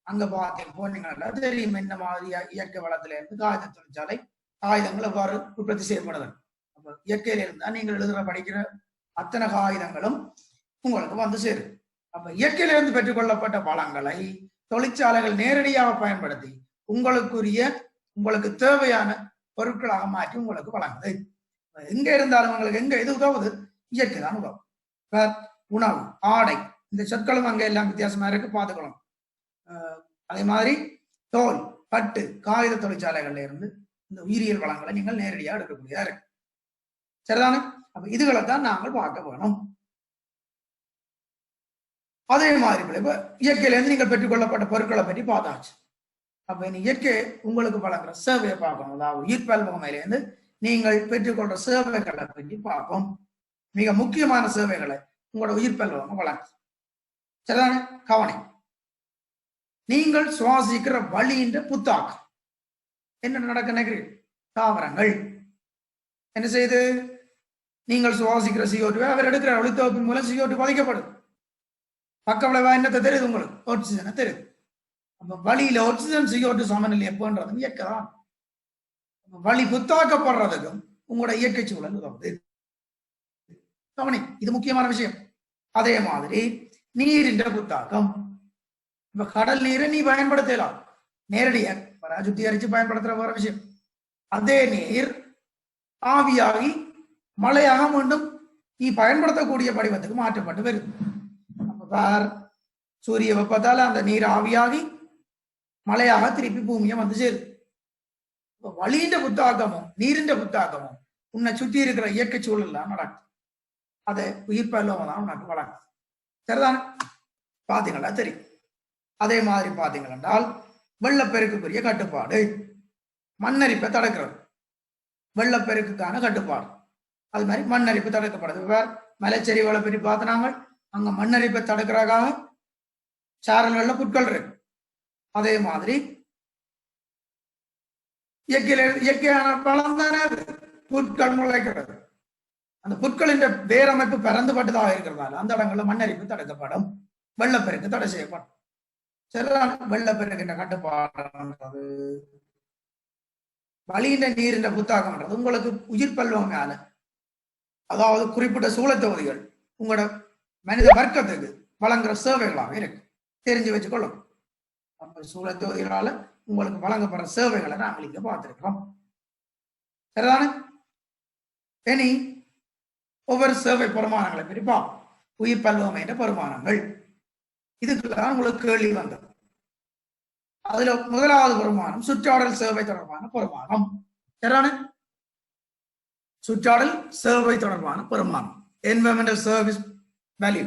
அங்க பார்த்தீங்க போனீங்கன்னா தெரியும் என்ன மாதிரி இயற்கை வளத்துல இருந்து காகித தொழிற்சாலை காகிதங்கள் எவ்வாறு உற்பத்தி செய்யப்படுது. அப்ப இயற்கையில இருந்தா நீங்கள் எழுதுற படிக்கிற அத்தனை காகிதங்களும் உங்களுக்கு வந்து சேரும். அப்ப இயற்கையில இருந்து பெற்றுக்கொள்ளப்பட்ட பழங்களை தொழிற்சாலைகள் நேரடியாக பயன்படுத்தி உங்களுக்கு தேவையான பொருட்களாக மாற்றி உங்களுக்கு வழங்குது. எங்க இருந்தாலும் உங்களுக்கு எங்க எது உதவுது, இயற்கை தான் உதவும். உணவு, ஆடை, இந்த சொற்களும் அங்க எல்லாம் வித்தியாசமா இருக்கு, பார்த்துக்கலாம். அதே மாதிரி தோல், பட்டு, காகித தொழிற்சாலைகள்ல இருந்து இந்த உயிரியல் வளங்களை நீங்கள் நேரடியாக எடுக்கக்கூடியதா இருக்கு. சரிதானே. அப்ப இதுகளை தான் நாங்கள் பார்க்க வேணும். அதே மாதிரி இப்ப இயற்கையில இருந்து நீங்கள் பெற்றுக்கொள்ளப்பட்ட பொருட்களை பற்றி பார்த்தாச்சு. அப்ப இயற்கை உங்களுக்கு வழங்குற சேவையை பார்க்கணும். அதாவது உயிர் பல்வகையிலிருந்து நீங்கள் பெற்றுக்கொள்ற சேவைகளை பற்றி பார்ப்போம். மிக முக்கியமான சேவைகளை உங்களோட உயிர் பல்வகம் வழங்கு. சரிதானே. கவனி, நீங்கள் சுவாசிக்கிற வழியின் புத்தாக்கம் என்ன நடக்க நினைக்கிறீர்கள்? தாவரங்கள் என்ன செய்து நீங்கள் சுவாசிக்கிற CO2 அவர் எடுக்கிற ஒளித்தொகுப்பின் மூலம் CO2 பாதிக்கப்படுது. பக்க விளைவா என்னத்தை தெரியுது உங்களுக்கு? ஆக்சிஜனை தெரியுது. அப்ப வழியில ஆக்சிஜன் CO2 சமநிலை எப்போன்றது இயற்கைதான். வழி புத்தாக்கப்படுறதுக்கும் உங்களோட இயற்கை சூழல் உதவுது. கவனி, இது முக்கியமான விஷயம். அதே மாதிரி நீரின் புத்தாக்கம், இப்ப கடல் நீரை நீ பயன்படுத்தலாம் நேரடியாக சுத்திகரிச்சு பயன்படுத்துற வேற விஷயம். அதே நீர் ஆவியாகி மழையாக மீண்டும் நீ பயன்படுத்தக்கூடிய படிவத்துக்கு மாற்றப்பட்டு வருது. அப்ப பார், சூரிய வெப்பத்தால அந்த நீர் ஆவியாகி மழையாக திருப்பி பூமியை வந்து சேருது. வழியின் புத்தாக்கமும் நீரின் புத்தாக்கமும் உன்னை சுற்றி இருக்கிற இயற்கை சூழல்லாம் நடக்கும். அதை உயிர் பல்லவம் தான் உனக்கு வழங்கும். சரிதானே? பாத்தீங்களா? தெரியும். அதே மாதிரி பாத்தீங்கள் என்றால் வெள்ளப்பெருக்குக்குரிய கட்டுப்பாடு, மண்ணரிப்பை தடுக்கிறது, வெள்ளப்பெருக்குக்கான கட்டுப்பாடு. அது மாதிரி மண்ணரிப்பு தடுக்கப்படுது. மலைச்சரிவுகளை பற்றி பார்த்தினாங்க. அங்க மண்ணரிப்பை தடுக்கிறதுக்காக சாரல்கள்ல புட்கள் இருக்கு. அதே மாதிரி இயற்கையான பலம் தானே புட்கள் முளைக்கிறது. அந்த புட்களின் வேரமைப்பு பறந்துபட்டதாக இருக்கிறதால அந்த இடங்கள்ல மண்ணரிப்பு தடுக்கப்படும், வெள்ளப்பெருக்கு தடை செய்யப்படும். சரிதான்? வெள்ளப்பெருக்கின்ற கட்டுப்பாடுன்றது வழியின்ற நீரின்ற புத்தாக்கம்ன்றது உங்களுக்கு உயிர் பல்வம் மேல, அதாவது குறிப்பிட்ட சூழத்தொகுதிகள் உங்களோட மனித வர்க்கத்துக்கு வழங்குற சேவைகளாக இருக்கு. தெரிஞ்சு வச்சுக்கொள்ளும். அப்ப சூழத்தொகுதிகளால உங்களுக்கு வழங்கப்படுற சேவைகளை நாங்கள் இங்க பார்த்திருக்கிறோம். சரிதானே? இனி ஒவ்வொரு சேவை பெருமானங்களை பிரிப்பா. உயிர் பல்வம் என்ற பெருமானங்கள், இதுக்குதான் உங்களுக்கு கேள்வி வந்தது. அதுல முதலாவது பெருமானம் சுற்றாடல் சேவை தொடர்பான பெருமானம். சரிதானே? சுற்றாடல் சேவை தொடர்பான பெருமானம், என்விரான்மெண்டல் சர்வீஸ் வேல்யூ.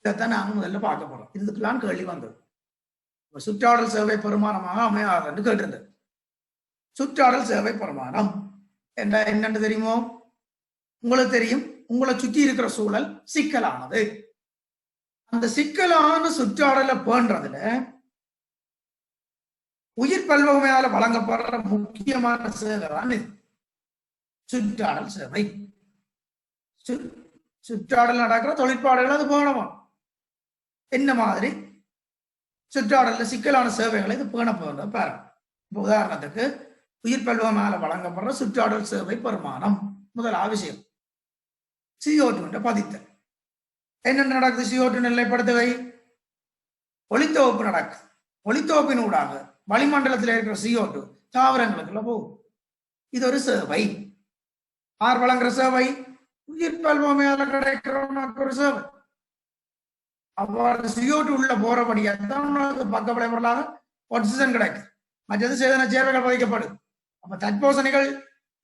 இதைத்தான் நாங்கள் முதல்ல பார்க்க போறோம். இதுக்கெல்லாம் கேள்வி வந்தது. சுற்றாடல் சேவை பெருமானமாக அமையாது என்று கேட்டிருந்தது. சுற்றாடல் சேவை பெருமானம் என்ற என்னன்னு தெரியுமோ? உங்களுக்கு தெரியும். உங்களை சுற்றி இருக்கிற சூழல் சிக்கலானது. அந்த சிக்கலான சுற்றாடலை பேன்றதுல உயிர் பல்வகையால வழங்கப்படுற முக்கியமான சேவை தான் இது சுற்றாடல் சேவை. சுற்றாடல் நடக்கிற தொழிற்பாடுகள் அது பேணமா என்ன மாதிரி சுற்றாடல்ல சிக்கலான சேவைகளை இது பேண போகிற பாருங்க. உதாரணத்துக்கு உயிர் பல்வகையால வழங்கப்படுற சுற்றாடல் சேவை பெருமானம் முதலாவது விஷயம் CO2 பதித்தல். என்ன நடக்குது? CO2 நிலைப்படுத்துகை, ஒளித்தொகுப்பு நடக்குது. ஒளித்தொகுப்பின் ஊடாக வளிமண்டலத்தில் இருக்கிற CO2 தாவரங்களுக்குள்ள போகும். இது ஒரு சேவை. ஆர் வழங்குற சேவை? உயிர் பல்வகையால கிடைக்கிற ஒரு சேவை. அவ்வாறு CO2 உள்ள போறபடியாதான் பக்க விளைவுகளாக ஆக்சிஜன் கிடைக்குது. மற்றது சேதன சேர்வைகள் பதிக்கப்படுது. அப்ப தற்போசணிகள்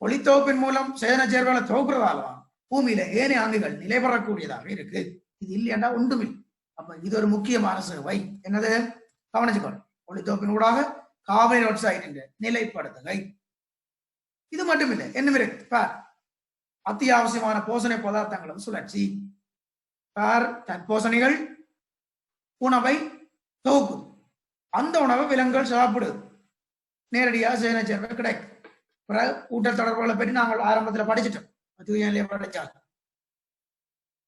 ஒளித்தொகுப்பின் மூலம் சேதன சேர்வைகளை தொகுக்கிறதால பூமியில ஏனைய அங்குகள் நிலை பெறக்கூடியதாக இருக்கு. இது இல்லையா ஒன்றுமில்லை. அப்ப இது ஒரு முக்கியமான சேவை. என்னது? கவனிச்சுக்கணும். ஒளித்தொகுப்பின் ஊடாக கார்பன் டை ஆக்சைடு நிலைப்படுத்துகை. இது மட்டும் இல்லை, என்ன இருக்கு? அத்தியாவசியமான போஷணை பதார்த்தங்களும் சுழற்சி. தற்போசணிகள் உணவை தொகுக்குது. அந்த உணவை விலங்குகள் சாப்பிடுது. நேரடியாக சேதன சேர்வை கிடைக்கும். ஊட்ட தொடர்புகளை பற்றி நாங்கள் ஆரம்பத்தில் படிச்சுட்டோம்.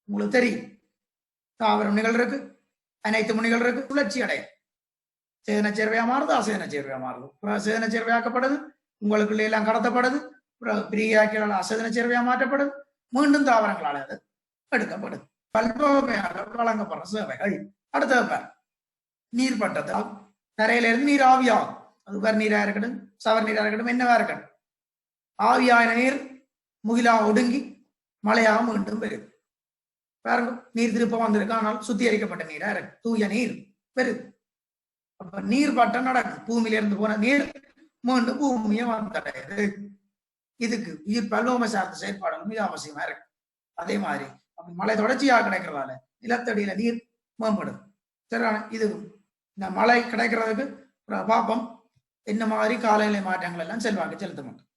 உங்களுக்கு தெரியும். தாவர முனிகள் இருக்கு, அனைத்து முனிகள் இருக்கு. சுழற்சி அடையும். சேதன சேர்வையா மாறுது, அசேதன சேர்வையா மாறுது. சேதன சேர்வையாக்கப்படுது, உங்களுக்குள்ள எல்லாம் கடத்தப்படுது. பிரியாக்களால் அசேதன சேர்வையா மாற்றப்படுது. மீண்டும் தாவரங்களால் அது எடுக்கப்படுது. பல்வகையாக வழங்கப்படுற சேவைகள். அடுத்த நீர் பட்டத்தால் தரையில இருந்து நீர் ஆவியாகும். அது வேற நீரா இருக்கட்டும், சவர் நீரா இருக்கட்டும், என்னவா இருக்கட்டும், ஆவியான நீர் முகிலா ஒடுங்கி மழையாக மீண்டும் வருது. பாருங்க, நீர் திருப்ப வந்திருக்கு. ஆனால் சுத்திகரிக்கப்பட்ட நீரா இருக்கு, தூய நீர் வருது. அப்ப நீர் பட்டம் நடக்குது. பூமியில இருந்து போன நீர் மீண்டும் பூமியை வந்தடையுது. இதுக்கு உயிர் பல்வகை சார்ந்த செயற்பாடுகள் மிக அவசியமா இருக்கு. அதே மாதிரி மழை தொடர்ச்சியாக கிடைக்கிறதால நிலத்தடியில நீர் மேம்படுது. சரியான? இது இந்த மழை கிடைக்கிறதுக்கு பாப்பம் என்ன மாதிரி காலநிலை மாற்றங்கள் எல்லாம் செல்வாக்கு செலுத்த மாட்டோம்.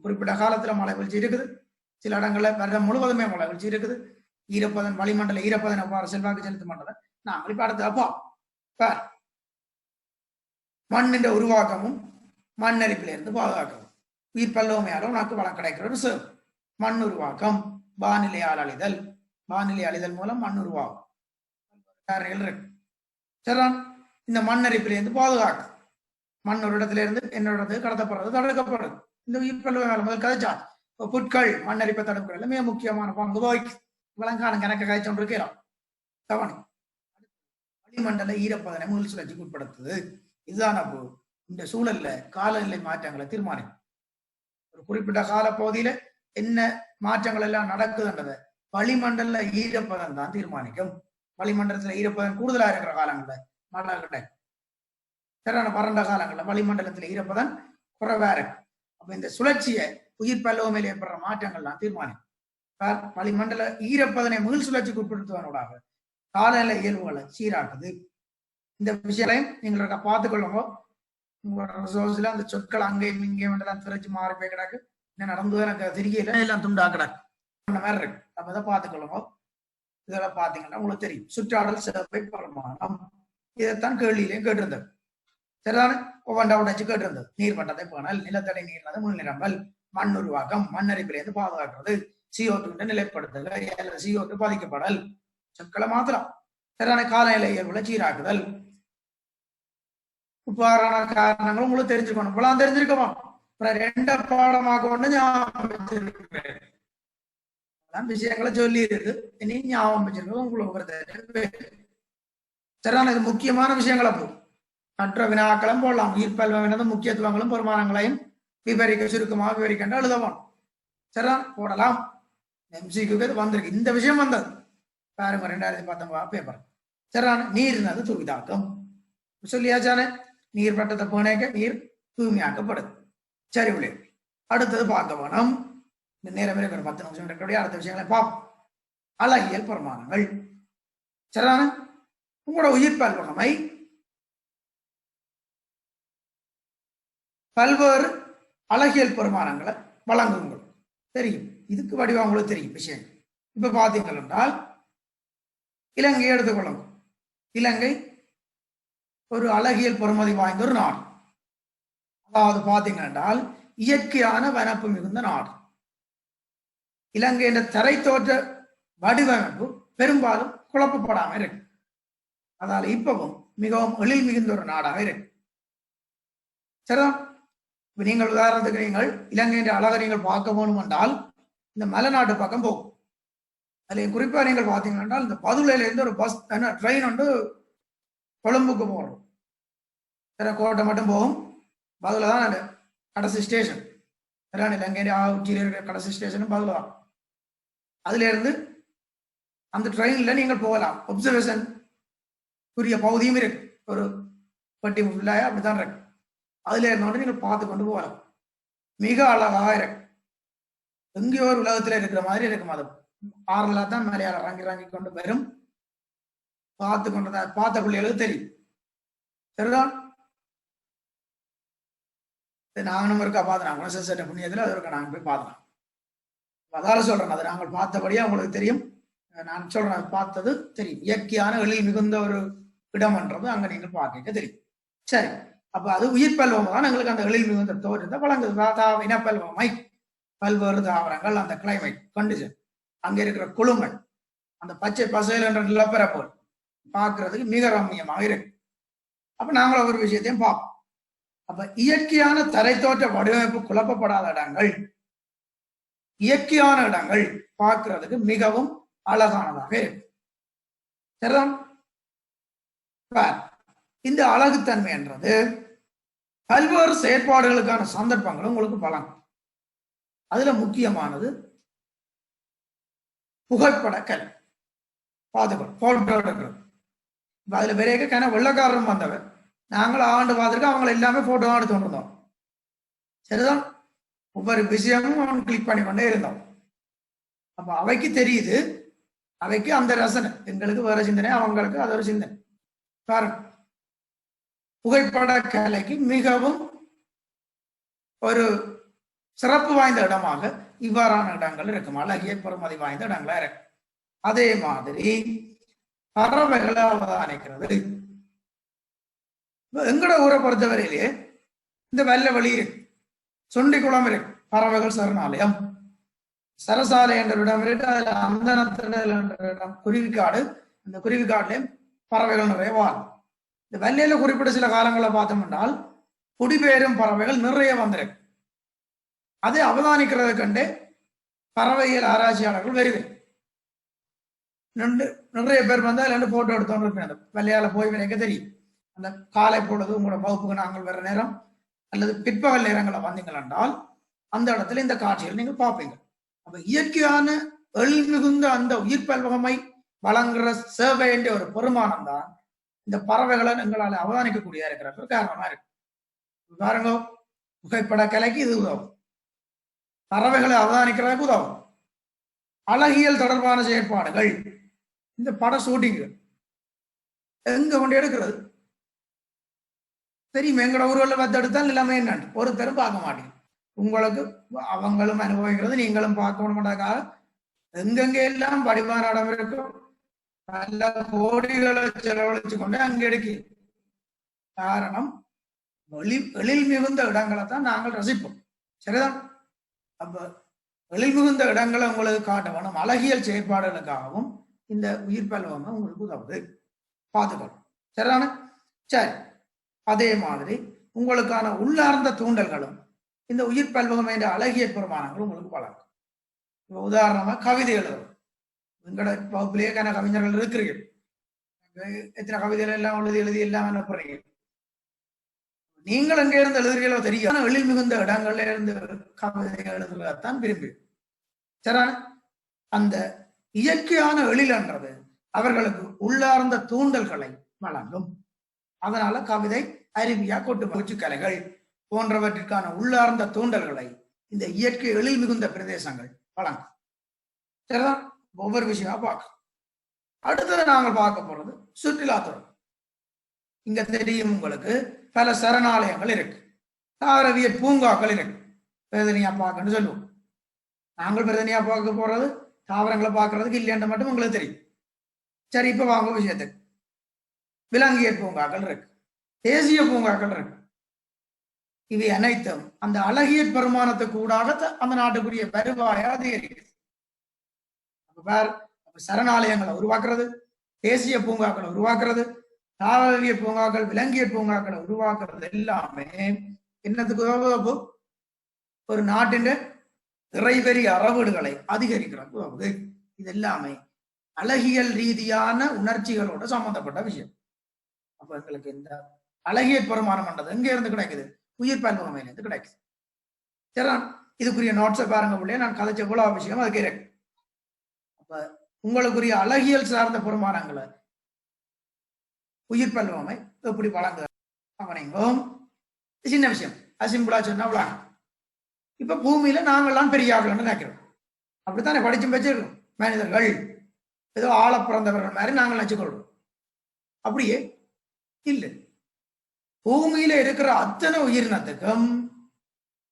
குறிப்பிட்ட காலத்துல மழை வீழ்ச்சி இருக்குது, சில இடங்கள்ல வருடம் முழுவதுமே மழை வீழ்ச்சி இருக்குது. ஈரப்பதன் வளிமண்டல ஈரப்பதன் அவ்வாறு செல்வாக்கு செலுத்த மாட்டதை நாங்கள் இப்ப அடுத்த மண்ணின் உருவாக்கமும் மண்ணரிப்பில இருந்து பாதுகாக்கவும் உயிர் பல்வகையால உனக்கு வளம் கிடைக்கிற ஒரு சேவை. மண் உருவாக்கம், வானிலையால் அழிதல். வானிலை அழிதல் மூலம் மண் உருவாகும். இருக்கு. சரிதான்? இந்த மண்ணரிப்பிலிருந்து பாதுகாக்க மண் ஒரு இடத்துல இருந்து என்னோட இடத்துக்கு கடத்தப்படுறது தடுக்கப்படுறது. இந்த உயிர் பல்வகையால முதல் கதைச்சா புட்கள் மண்ணரிப்பை தடுக்கிறது மிக முக்கியமான பங்கு வகிக்கும். விலங்கான கணக்கு காய்ச்சொன்று இருக்கிறோம். கவனி. வளிமண்டல ஈரப்பதனை மீள் சுழற்சிக்கு உட்படுத்துது. இதுதான் அப்போ இந்த சூழல்ல காலநிலை மாற்றங்களை தீர்மானிக்கும். ஒரு குறிப்பிட்ட கால பகுதியில என்ன மாற்றங்கள் எல்லாம் நடக்குதுன்றத வளிமண்டல ஈரப்பதம் தான் தீர்மானிக்கும். வளிமண்டலத்துல ஈரப்பதம் கூடுதலா இருக்கிற காலங்கள்ல மழை கிடைக்கும். சரியான வறண்ட காலங்கள்ல வளிமண்டலத்துல ஈரப்பதம் குறைவா இருக்கு. அப்ப இந்த சுழற்சியை உயிர் பல்லவமையில் ஏற்படுற மாற்றங்கள் தான் தீர்மானிக்கும். வளிமண்டல ஈரப்பதனை மீள் சுழற்சிக்கு உட்படுத்துவதனூடாக காலநிலை இயல்புகளை சீராக்குது. இந்த விஷயங்களையும் நீங்க பார்த்துக்கொள்ளுங்க. உங்களோட ரிசோர்ஸ்ல அந்த சொற்கள் அங்கேயும் இங்கேயும் தான் திரைச்சு மாறி போய் கிடக்கு. என்ன நடந்தது எனக்கு தெரியல, எல்லாம் துண்டா கிடக்கு அந்த மாதிரி இருக்கு. நம்ம இதை பார்த்துக்கொள்ளுங்க. இதெல்லாம் பார்த்தீங்கன்னா உங்களுக்கு தெரியும். சுற்றாடல் சிறப்பை பரமானம், இதைத்தான் கேள்வியிலையும் கேட்டிருந்தது. சரிதானே? ஒவ்வொன்றா உடைச்சு கேட்டிருந்தது. நீர்மட்டத்தை பேணல், நிலத்தடை நீர்னது முன் நிரம்பல், மண் உருவாக்கம், மண்ணரிப்பிலிருந்து பாதுகாக்கிறது, CO2 நிலைப்படுத்துதல், CO2 பாதிக்கப்படல், சொற்களை மாத்திரம். சரியான காலநிலை இயல்புல சீராக்குதல். இவ்வாறான காரணங்களும் உங்களுக்கு தெரிஞ்சுக்கணும். இப்பெல்லாம் தெரிஞ்சிருக்கமா? ரெண்ட பாடமாக ஒண்ணு விஷயங்களை சொல்லி இருக்கு. இனி ஞாபகம் வச்சிருக்கோம் உங்களுக்கு. சரியான இது முக்கியமான விஷயங்களை போ மற்ற வினாக்களும் போடலாம். உயிர்ப்பல்வம் முக்கியத்துவங்களும் பெருமானங்களையும் விவரிக்க சுருக்கமாக விவரிக்கின்ற எழுதவும் சரிதான் போடலாம். MCQ வந்திருக்கு. இந்த விஷயம் வந்தது பாருங்க 2019 பேப்பர். சரியான நீர்னது துரிதாக்கம் சொல்லியாச்சானே. நீர் பட்டத்தை போனேக்க நீர் தூய்மையாக்கப்படுது. சரி விளைவு. அடுத்தது பார்க்க வேணும். இந்த நேரம் இருக்கிற 10 நிமிஷம் இருக்கக்கூடிய அடுத்த விஷயங்களை பார்ப்போம். அழகியல் பெருமானங்கள். சரிதானே? உங்களோட உயிர் பல்வகமை பல்வேறு அழகியல் பெருமானங்களை வழங்குங்கள். தெரியும், இதுக்கு வடிவம் உங்களுக்கு தெரியும் விஷயம். இப்ப பார்த்தீங்கள் என்றால் இலங்கையை எடுத்துக்கொள்ளுங்க. இலங்கை ஒரு அழகியல் பெருமதி வாய்ந்த ஒரு நாடு. அதாவது பார்த்தீங்க என்றால் இயற்கையான வனப்பு மிகுந்த நாடு. இலங்கையின் தரை தோற்ற வடிவமைப்பு பெரும்பாலும் குழப்பப்படாம இருக்கு. அதனால இப்பவும் மிகவும் எழில் மிகுந்த ஒரு நாடாக இருக்கு. சரிதான்? இப்ப நீங்கள் உதாரணத்துக்கு நீங்கள் இலங்கையின் அழகை நீங்கள் பார்க்க வேணும் என்றால் இந்த மலைநாட்டு பக்கம் போகும். அதில் குறிப்பா நீங்கள் பார்த்தீங்கன்னா இந்த பதுளையில இருந்து ஒரு பஸ் ட்ரெயின் வந்து கொழும்புக்கு போகிறோம். கோட்டை மட்டும் போகும். பதுளை தான் கடைசி ஸ்டேஷன். இலங்கையின் உச்சியில் இருக்கிற கடைசி ஸ்டேஷனும் பதுளை தான். அதுல இருந்து அந்த ட்ரெயின்ல நீங்கள் போகலாம். ஒப்சர்வேஷன் புரிய பகுதியும் இருக்கு. ஒரு பட்டி ஃபுல்லாக அப்படித்தான் இருக்கு. அதுல இருந்தோட நீங்கள் பார்த்து கொண்டு போகலாம். மிக அழகாக இருக்கு. எங்கேயோ ஒரு உலகத்துல இருக்கிற மாதிரி இருக்கும். அது ஆறுல தான் மேலையால இறங்கி கொண்டு வரும். பார்த்து கொண்டு பார்த்த பிள்ளைகளுக்கு தெரியும். சரிதான்? நாங்களும் இருக்கா பார்த்தோம். குணசேஷ புண்ணியத்துல அது இருக்க நாங்கள் போய் பார்த்தோம். அதால சொல்றேன், அது நாங்கள் பார்த்தபடியே உங்களுக்கு தெரியும். நான் சொல்றேன், பார்த்தது தெரியும். இயற்கையான எழில் மிகுந்த ஒரு இடம்ன்றது அங்க நீங்கள் பார்க்க தெரியும். சரி, அப்ப அது உயிர் பல்வம் தான் எங்களுக்கு அந்த எழில் மிகுந்த தோற்றத்தை வழங்குது. இனப்பல்வமை, பல்வேறு தாவரங்கள், அந்த கிளைமேட் கண்டிஷன், அங்க இருக்கிற குழுங்கள், அந்த பச்சை பசையில் என்ற நிலப்பரப்பு பார்க்கறதுக்கு மிக ரம்மியமாக இருக்கு. அப்ப நாங்களும் ஒரு விஷயத்தையும் பார்ப்போம். அப்ப இயற்கையான தரை தோற்ற வடிவமைப்பு குழப்பப்படாத இடங்கள், இயற்கையான இடங்கள் பார்க்கறதுக்கு மிகவும் அழகானதாக இருக்கு. சரிதான்? இந்த அழகுத்தன்மை என்றது பல்வேறு செயற்பாடுகளுக்கான சந்தர்ப்பங்களும் உங்களுக்கு வழங்கும். அதுல முக்கியமானது புகைப்படக்கல் பாதுகாப்பு. அதுல விரைக்க வெள்ளக்காரரும் வந்தவர் நாங்கள் ஆண்டு பார்த்துருக்கோம். அவங்களை எல்லாமே போட்டோ எடுத்து கொண்டிருந்தோம். சரிதான்? ஒவ்வொரு விஷயமும் அவன் கிளிக் பண்ணி கொண்டே இருந்தோம். அப்ப அவைக்கு தெரியுது, அவைக்கு அந்த ரசனை. எங்களுக்கு வேற சிந்தனை, அவங்களுக்கு அது ஒரு சிந்தனை. பாருங்க, புகைப்பட கலைக்கு மிகவும் ஒரு சிறப்பு வாய்ந்த இடமாக இவ்வாறான இடங்கள் இருக்கும். அழகிய பெருமதி வாய்ந்த இடங்களா இருக்கு. அதே மாதிரி பறவைகளை அவதானிக்கிறது. எங்கட ஊரை பொறுத்தவரையிலே இந்த வெள்ள வழி இருக்கு, சொண்டிக்குளம் இருக்கு, பறவைகள் சரணாலயம், சரசாலை என்ற இடம் இருக்கு. அதுல அந்தனத்திடல் என்ற இடம், குருவிக்காடு. அந்த குருவிக்காடுலயும் பறவைகள் நிறைய வாழும். இந்த வெள்ளையில குறிப்பிட்ட சில காலங்களை பார்த்தோம் என்றால் குடிபெயரும் பறவைகள் நிறைய வந்திருக்கு. அதை அவதானிக்கிறத கண்டு பறவையியல் ஆராய்ச்சியாளர்கள் வருது. நிறைய பேர் வந்து அதுல போட்டோ எடுத்தோன்னு இருப்பேன். அந்த வெள்ளையால போய் வரைக்க தெரியும். அந்த காலை பொழுது உங்களோட வகுப்புக்கு நாங்கள் வர நேரம் அல்லது பிற்பகல் நேரங்களை வந்தீங்கள் என்றால் அந்த இடத்துல இந்த காட்சிகள் நீங்கள் பார்ப்பீங்க. அப்ப இயற்கையான எழில் மிகுந்த அந்த உயிர் பல்வகமை வழங்குற சேவை என்ற ஒரு பெருமானம் தான் இந்த பறவைகளை எங்களால் அவதானிக்கக்கூடிய இருக்கிற காரணமா இருக்கு. பாருங்க, புகைப்பட கலைக்கு இது உதவும், பறவைகளை அவதானிக்கிறதுக்கு உதவும். அழகியல் தொடர்பான செயற்பாடுகள், இந்த பட ஷூட்டிங்கு எங்க கொண்டு எடுக்கிறது தெரியும். எங்களோட ஊர்களில் பார்த்து எடுத்தால் எல்லாமே என்னன்னு ஒருத்தரும் பார்க்க மாட்டேங்க. உங்களுக்கு அவங்களும் அனுபவிக்கிறது, நீங்களும் பார்க்க மாட்டாங்க. எங்கெங்க எல்லாம் படிமான இடம் இருக்கும், நல்ல கோடிகளை செலவழிச்சு கொண்டு அங்க எடுக்க. காரணம், எழில் மிகுந்த இடங்களை தான் நாங்கள் ரசிப்போம். சரிதான்? அப்ப எழில் மிகுந்த இடங்களை உங்களுக்கு காட்ட வேணும். அழகியல் செயற்பாடுகளுக்காகவும் இந்த உயிர் பல்வகமை உங்களுக்கு உதவுது, பார்த்துக்கணும். சரிதானே? சரி, அதே மாதிரி உங்களுக்கான உள்ளார்ந்த தூண்டல்களும் இந்த உயிர் பல்வகமை என்ற அழகிய பெருமானங்களும் உங்களுக்கு வழங்கும். உதாரணமா கவிதை எழுதும். எங்களோட வகுப்பிலேயே கவிஞர்கள் இருக்கிறீர்கள். எத்தனை கவிதைகள் எல்லாம் எழுதி எல்லாம் அனுப்புறீங்க. நீங்கள் எங்க இருந்து எழுதுறீங்களோ தெரியும். எழில் மிகுந்த இடங்கள்ல இருந்து கவிதை எழுதுறதான் விரும்பி. சரி, அந்த இயற்கையான எழில்ன்றது அவர்களுக்கு உள்ளார்ந்த தூண்டல்களை வழங்கும். அதனால கவிதை, அருவியா, கொட்டு கலைகள் போன்றவற்றிற்கான உள்ளார்ந்த தூண்டல்களை இந்த இயற்கை எழில் மிகுந்த பிரதேசங்கள் வழங்கும். சரிதான்? ஒவ்வொரு விஷயமா பார்க்கலாம். அடுத்தது நாங்கள் பார்க்க போறது சுற்றுலாத்துறை. இங்க தெரியும் உங்களுக்கு பல சரணாலயங்கள் இருக்கு, தாவரவியல் பூங்காக்கள் இருக்கு. பிரதனியா பார்க்கன்னு சொல்லுவோம். நாங்கள் பிரதனியா பார்க்க போறது தாவரங்களை பார்க்கறதுக்கு இல்லைன்ற மட்டும் உங்களுக்கு தெரியும். சரி, இப்ப வாங்க விஷயத்துக்கு. விலங்கியல் பூங்காக்கள் இருக்கு, தேசிய பூங்காக்கள் இருக்கு. இவை அனைத்தும் அந்த அழகிய பெருமானத்துக்கு ஊடாக அந்த நாட்டுக்குரிய வருவாயை அதிகரிக்குது. சரணாலயங்களை உருவாக்குறது, தேசிய பூங்காக்களை உருவாக்குறது, தாவரவிய பூங்காக்கள், விலங்கிய பூங்காக்களை உருவாக்குறது எல்லாமே என்னத்துக்கு உதவுது? ஒரு நாட்டின் இறைவெறி அறவீடுகளை அதிகரிக்கிறது உதவுது. இது எல்லாமே அழகியல் ரீதியான உணர்ச்சிகளோட சம்பந்தப்பட்ட விஷயம். அப்ப எங்களுக்கு இந்த அழகிய பெருமானம் பண்றது எங்க இருந்து கிடைக்குது? உயிர் பல்வகமையில இருந்து கிடைக்குது. சரி, இதுக்குரிய நோட்ஸை பாருங்க பிள்ளைய. நான் கதைச்ச இவ்வளவு விஷயம் அதுக்கு இருக்கு. அப்ப உங்களுக்குரிய அழகியல் சார்ந்த பெருமானங்களை உயிர் பல்வகமை எப்படி வழங்க அவனைங்கும் சின்ன விஷயம். அசிம்பிளா சொன்னா விளாங்க. இப்ப பூமியில நாங்கள்லாம் பெரிய ஆகலன்னு நினைக்கிறோம். அப்படித்தானே படிச்சும் வச்சிருக்கோம். மனிதர்கள் ஏதோ ஆழ பிறந்தவர்கள் மாதிரி நாங்கள் நினைச்சுக்கொள்றோம். அப்படியே இல்லை. பூமியில இருக்கிற அத்தனை உயிரினத்துக்கும்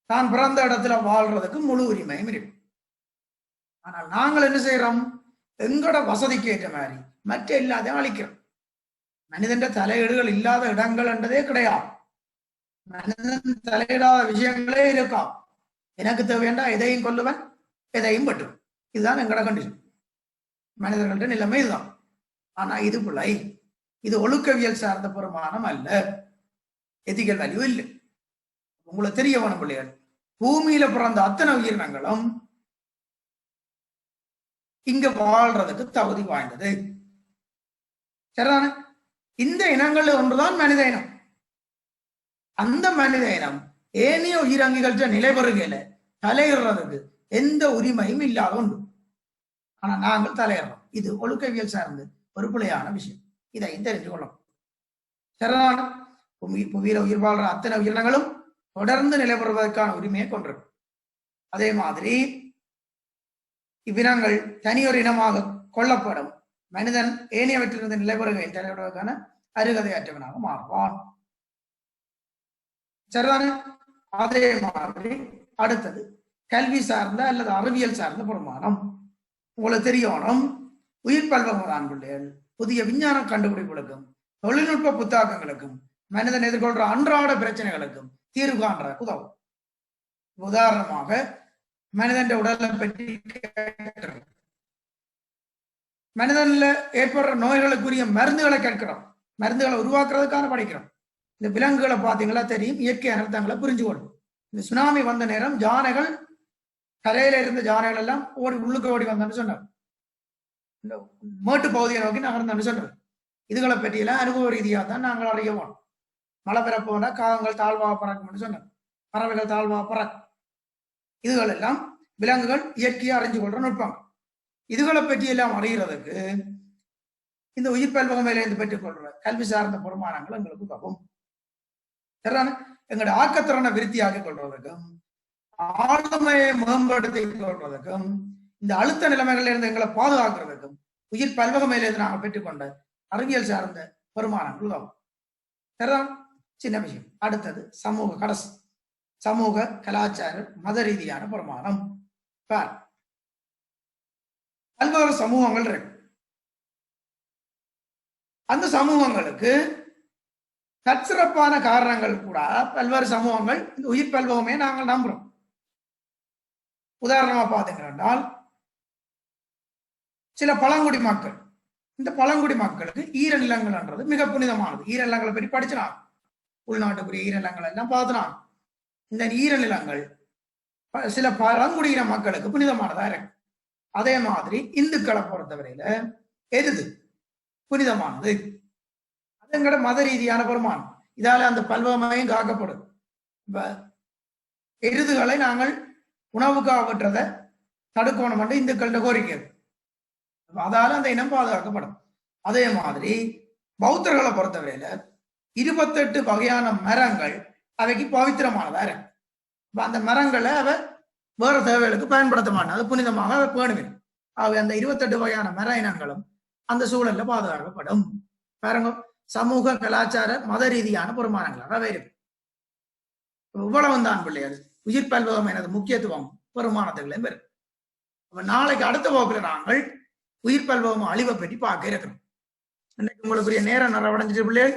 தான் பிறந்த இடத்துல வாழ்றதுக்கு முழு உரிமையும் இருக்கு. ஆனால் நாங்கள் என்ன செய்யறோம்? எங்களோட வசதிக்கு ஏற்ற மாதிரி மற்ற எல்லாத்தையும் அழிக்கிறோம். மனிதன் தலையீடுகள் இல்லாத இடங்கள் என்றதே கிடையாது. மனிதன் தலையிடாத விஷயங்களே இருக்கா. எனக்கு தேவையாண்டா எதையும் கொல்லுவன், எதையும் பட்டுவன். இதுதான் எங்களோட கண்டிஷன். மனிதர்கள்ட்ட நிலைமை இதுதான். ஆனா இது பிள்ளை, இது ஒழுக்கவியல் சார்ந்த பெருமானம் அல்ல, எதிகள் வேல்யூ இல்லை. உங்களுக்கு தெரிய வேணும் பிள்ளைகள், பூமியில பிறந்த அத்தனை உயிரினங்களும் இங்க வாழ்றதுக்கு தகுதி வாய்ந்தது. சரிதானே? இந்த இனங்கள் ஒன்றுதான் மனித இனம். அந்த மனித இனம் ஏனைய உயிரங்கிகள்ட்ட நிலை பெறுகையில தலையிடுறதுக்கு எந்த உரிமையும் இல்லாத ஒன்று. ஆனா நாங்கள் தலையிடுறோம். இது ஒழுக்கவியல் சார்ந்து ஒரு பிழையான விஷயம். இதையும் தெரிஞ்சு கொள்ளும். சரிதான? புவியில உயிர் வாழ்ற அத்தனை உயிரினங்களும் தொடர்ந்து நிலை பெறுவதற்கான உரிமையை கொண்டிருக்கும். அதே மாதிரி இவ்வினங்கள் தனியொரு இனமாக கொல்லப்படும் மனிதன் ஏனையவற்றிலிருந்து நிலை பெறுகையில் தலையிடுவதற்கான அருகதையற்றவனாக மாறுவான். சரிதானே? அதே மாதிரி அடுத்தது கல்வி சார்ந்த அல்லது அறிவியல் சார்ந்த பெருமானம். உங்களுக்கு தெரியணும், உயிர் பல்வகதான் பிள்ளைகள் புதிய விஞ்ஞான கண்டுபிடிப்புகளுக்கும் தொழில்நுட்ப புத்தாக்கங்களுக்கும் மனிதன் எதிர்கொள்ற அன்றாட பிரச்சனைகளுக்கும் தீர்வு காண்ற உதவும். உதாரணமாக மனிதன் உடலை பற்றி மனிதன்ல ஏற்படுற நோய்களுக்குரிய மருந்துகளை கேட்கிறோம், மருந்துகளை உருவாக்குறதுக்கான படிக்கிறோம். இந்த விலங்குகளை பார்த்தீங்களா தெரியும், இயற்கை அனர்த்தங்களை புரிஞ்சு கொள்ளும். இந்த சுனாமி வந்த நேரம் ஜானைகள், கரையில இருந்த ஜானைகள் எல்லாம் ஓடி உள்ளுக்கு ஓடி வந்தோன்னு சொன்னார். மேட்டு பகுதியை நோக்கி நகர்ந்து சொல்றது. இதுகளை பற்றியெல்லாம் அனுபவ ரீதியாக தான் நாங்கள் அறிய வேணும். மழை பெறப்போனா காகங்கள் தாழ்வாக பறக்கும்னு சொன்னோம், பறவைகள் தாழ்வாக பறக்கும். இதுகள் எல்லாம் விலங்குகள் இயற்கையை அறிஞ்சு கொள்ற நுட்பங்கள். இதுகளை பற்றி எல்லாம் அறிகிறதுக்கு இந்த உயிர் பல்வகமையிலிருந்து பெற்றுக் கொள்ற கல்வி சார்ந்த பெருமானங்கள் எங்களுக்கு உதவும். எங்களோட ஆக்கத்திறனை விருத்தியாக்கிக் கொள்வதற்கும் ஆளுமையை மேம்படுத்திக் கொள்வதற்கும் இந்த அழுத்த நிலைமைகளில் இருந்து எங்களை பாதுகாக்கிறதுக்கும் உயிர் பல்வகமையிலிருந்து நாங்கள் பெற்றுக்கொண்ட அறிவியல் சார்ந்த பெருமானங்கள் உதவும். சரிதான், சின்ன விஷயம். அடுத்தது சமூக கடைசி சமூக கலாச்சார மத ரீதியான பெருமானம். பல்வேறு சமூகங்கள் இருக்கு. அந்த சமூகங்களுக்கு தற்சிறப்பான காரணங்கள் கூட பல்வேறு சமூகங்கள் இந்த உயிர் பல்வகமே நாங்கள் நம்புறோம். உதாரணமா பார்த்தீங்கன்னா சில பழங்குடி மக்கள், இந்த பழங்குடி மக்களுக்கு ஈரநிலங்கள்ன்றது மிக புனிதமானது. ஈரநிலங்களை பற்றி படிச்சினாங்க, உள்நாட்டுக்குரிய ஈரநிலங்கள் எல்லாம் பார்த்துனாங்க. இந்த ஈரநிலங்கள் சில பழங்குடியின மக்களுக்கு புனிதமானதா இருக்கு. அதே மாதிரி இந்துக்களை பொறுத்தவரையில எருது புனிதமானது. அது எங்கட மத ரீதியான பெருமானம். இதால அந்த பல்வகமையும் காக்கப்படும். இப்ப எருதுகளை நாங்கள் உணவுக்காக விட்டுறதை தடுக்கணும் என்று இந்துக்கள்கிட்ட கோரிக்கை. அதால அந்த இனம் பாதுகாக்கப்படும். அதே மாதிரி பௌத்தர்களை பொறுத்தவரையில 28 வகையான மரங்கள் அவைக்கு பவித்திரமானதா இருக்கு. அந்த மரங்களை அவ வேற தேவைகளுக்கு பயன்படுத்த மாட்டான், அது புனிதமாக அவ பேணுவேன். அவை அந்த 28 வகையான மர இனங்களும் அந்த சூழல்ல பாதுகாக்கப்படும். பாருங்க, சமூக கலாச்சார மத ரீதியான பெருமானங்களாக இருக்கு. இவ்வளவு தான் பிள்ளைகள் உயிர் பல்வகம் எனது முக்கியத்துவம் பெருமானத்துகளையும் பெறும். நாளைக்கு அடுத்த வகுப்புல நாங்கள் உயிர் பல்வகம் அழிவை பற்றி பார்க்க இருக்கிறோம். இன்னைக்கு உங்களுக்குரிய நேரம் நிறைவடைஞ்சிட்டு பிள்ளைகள்.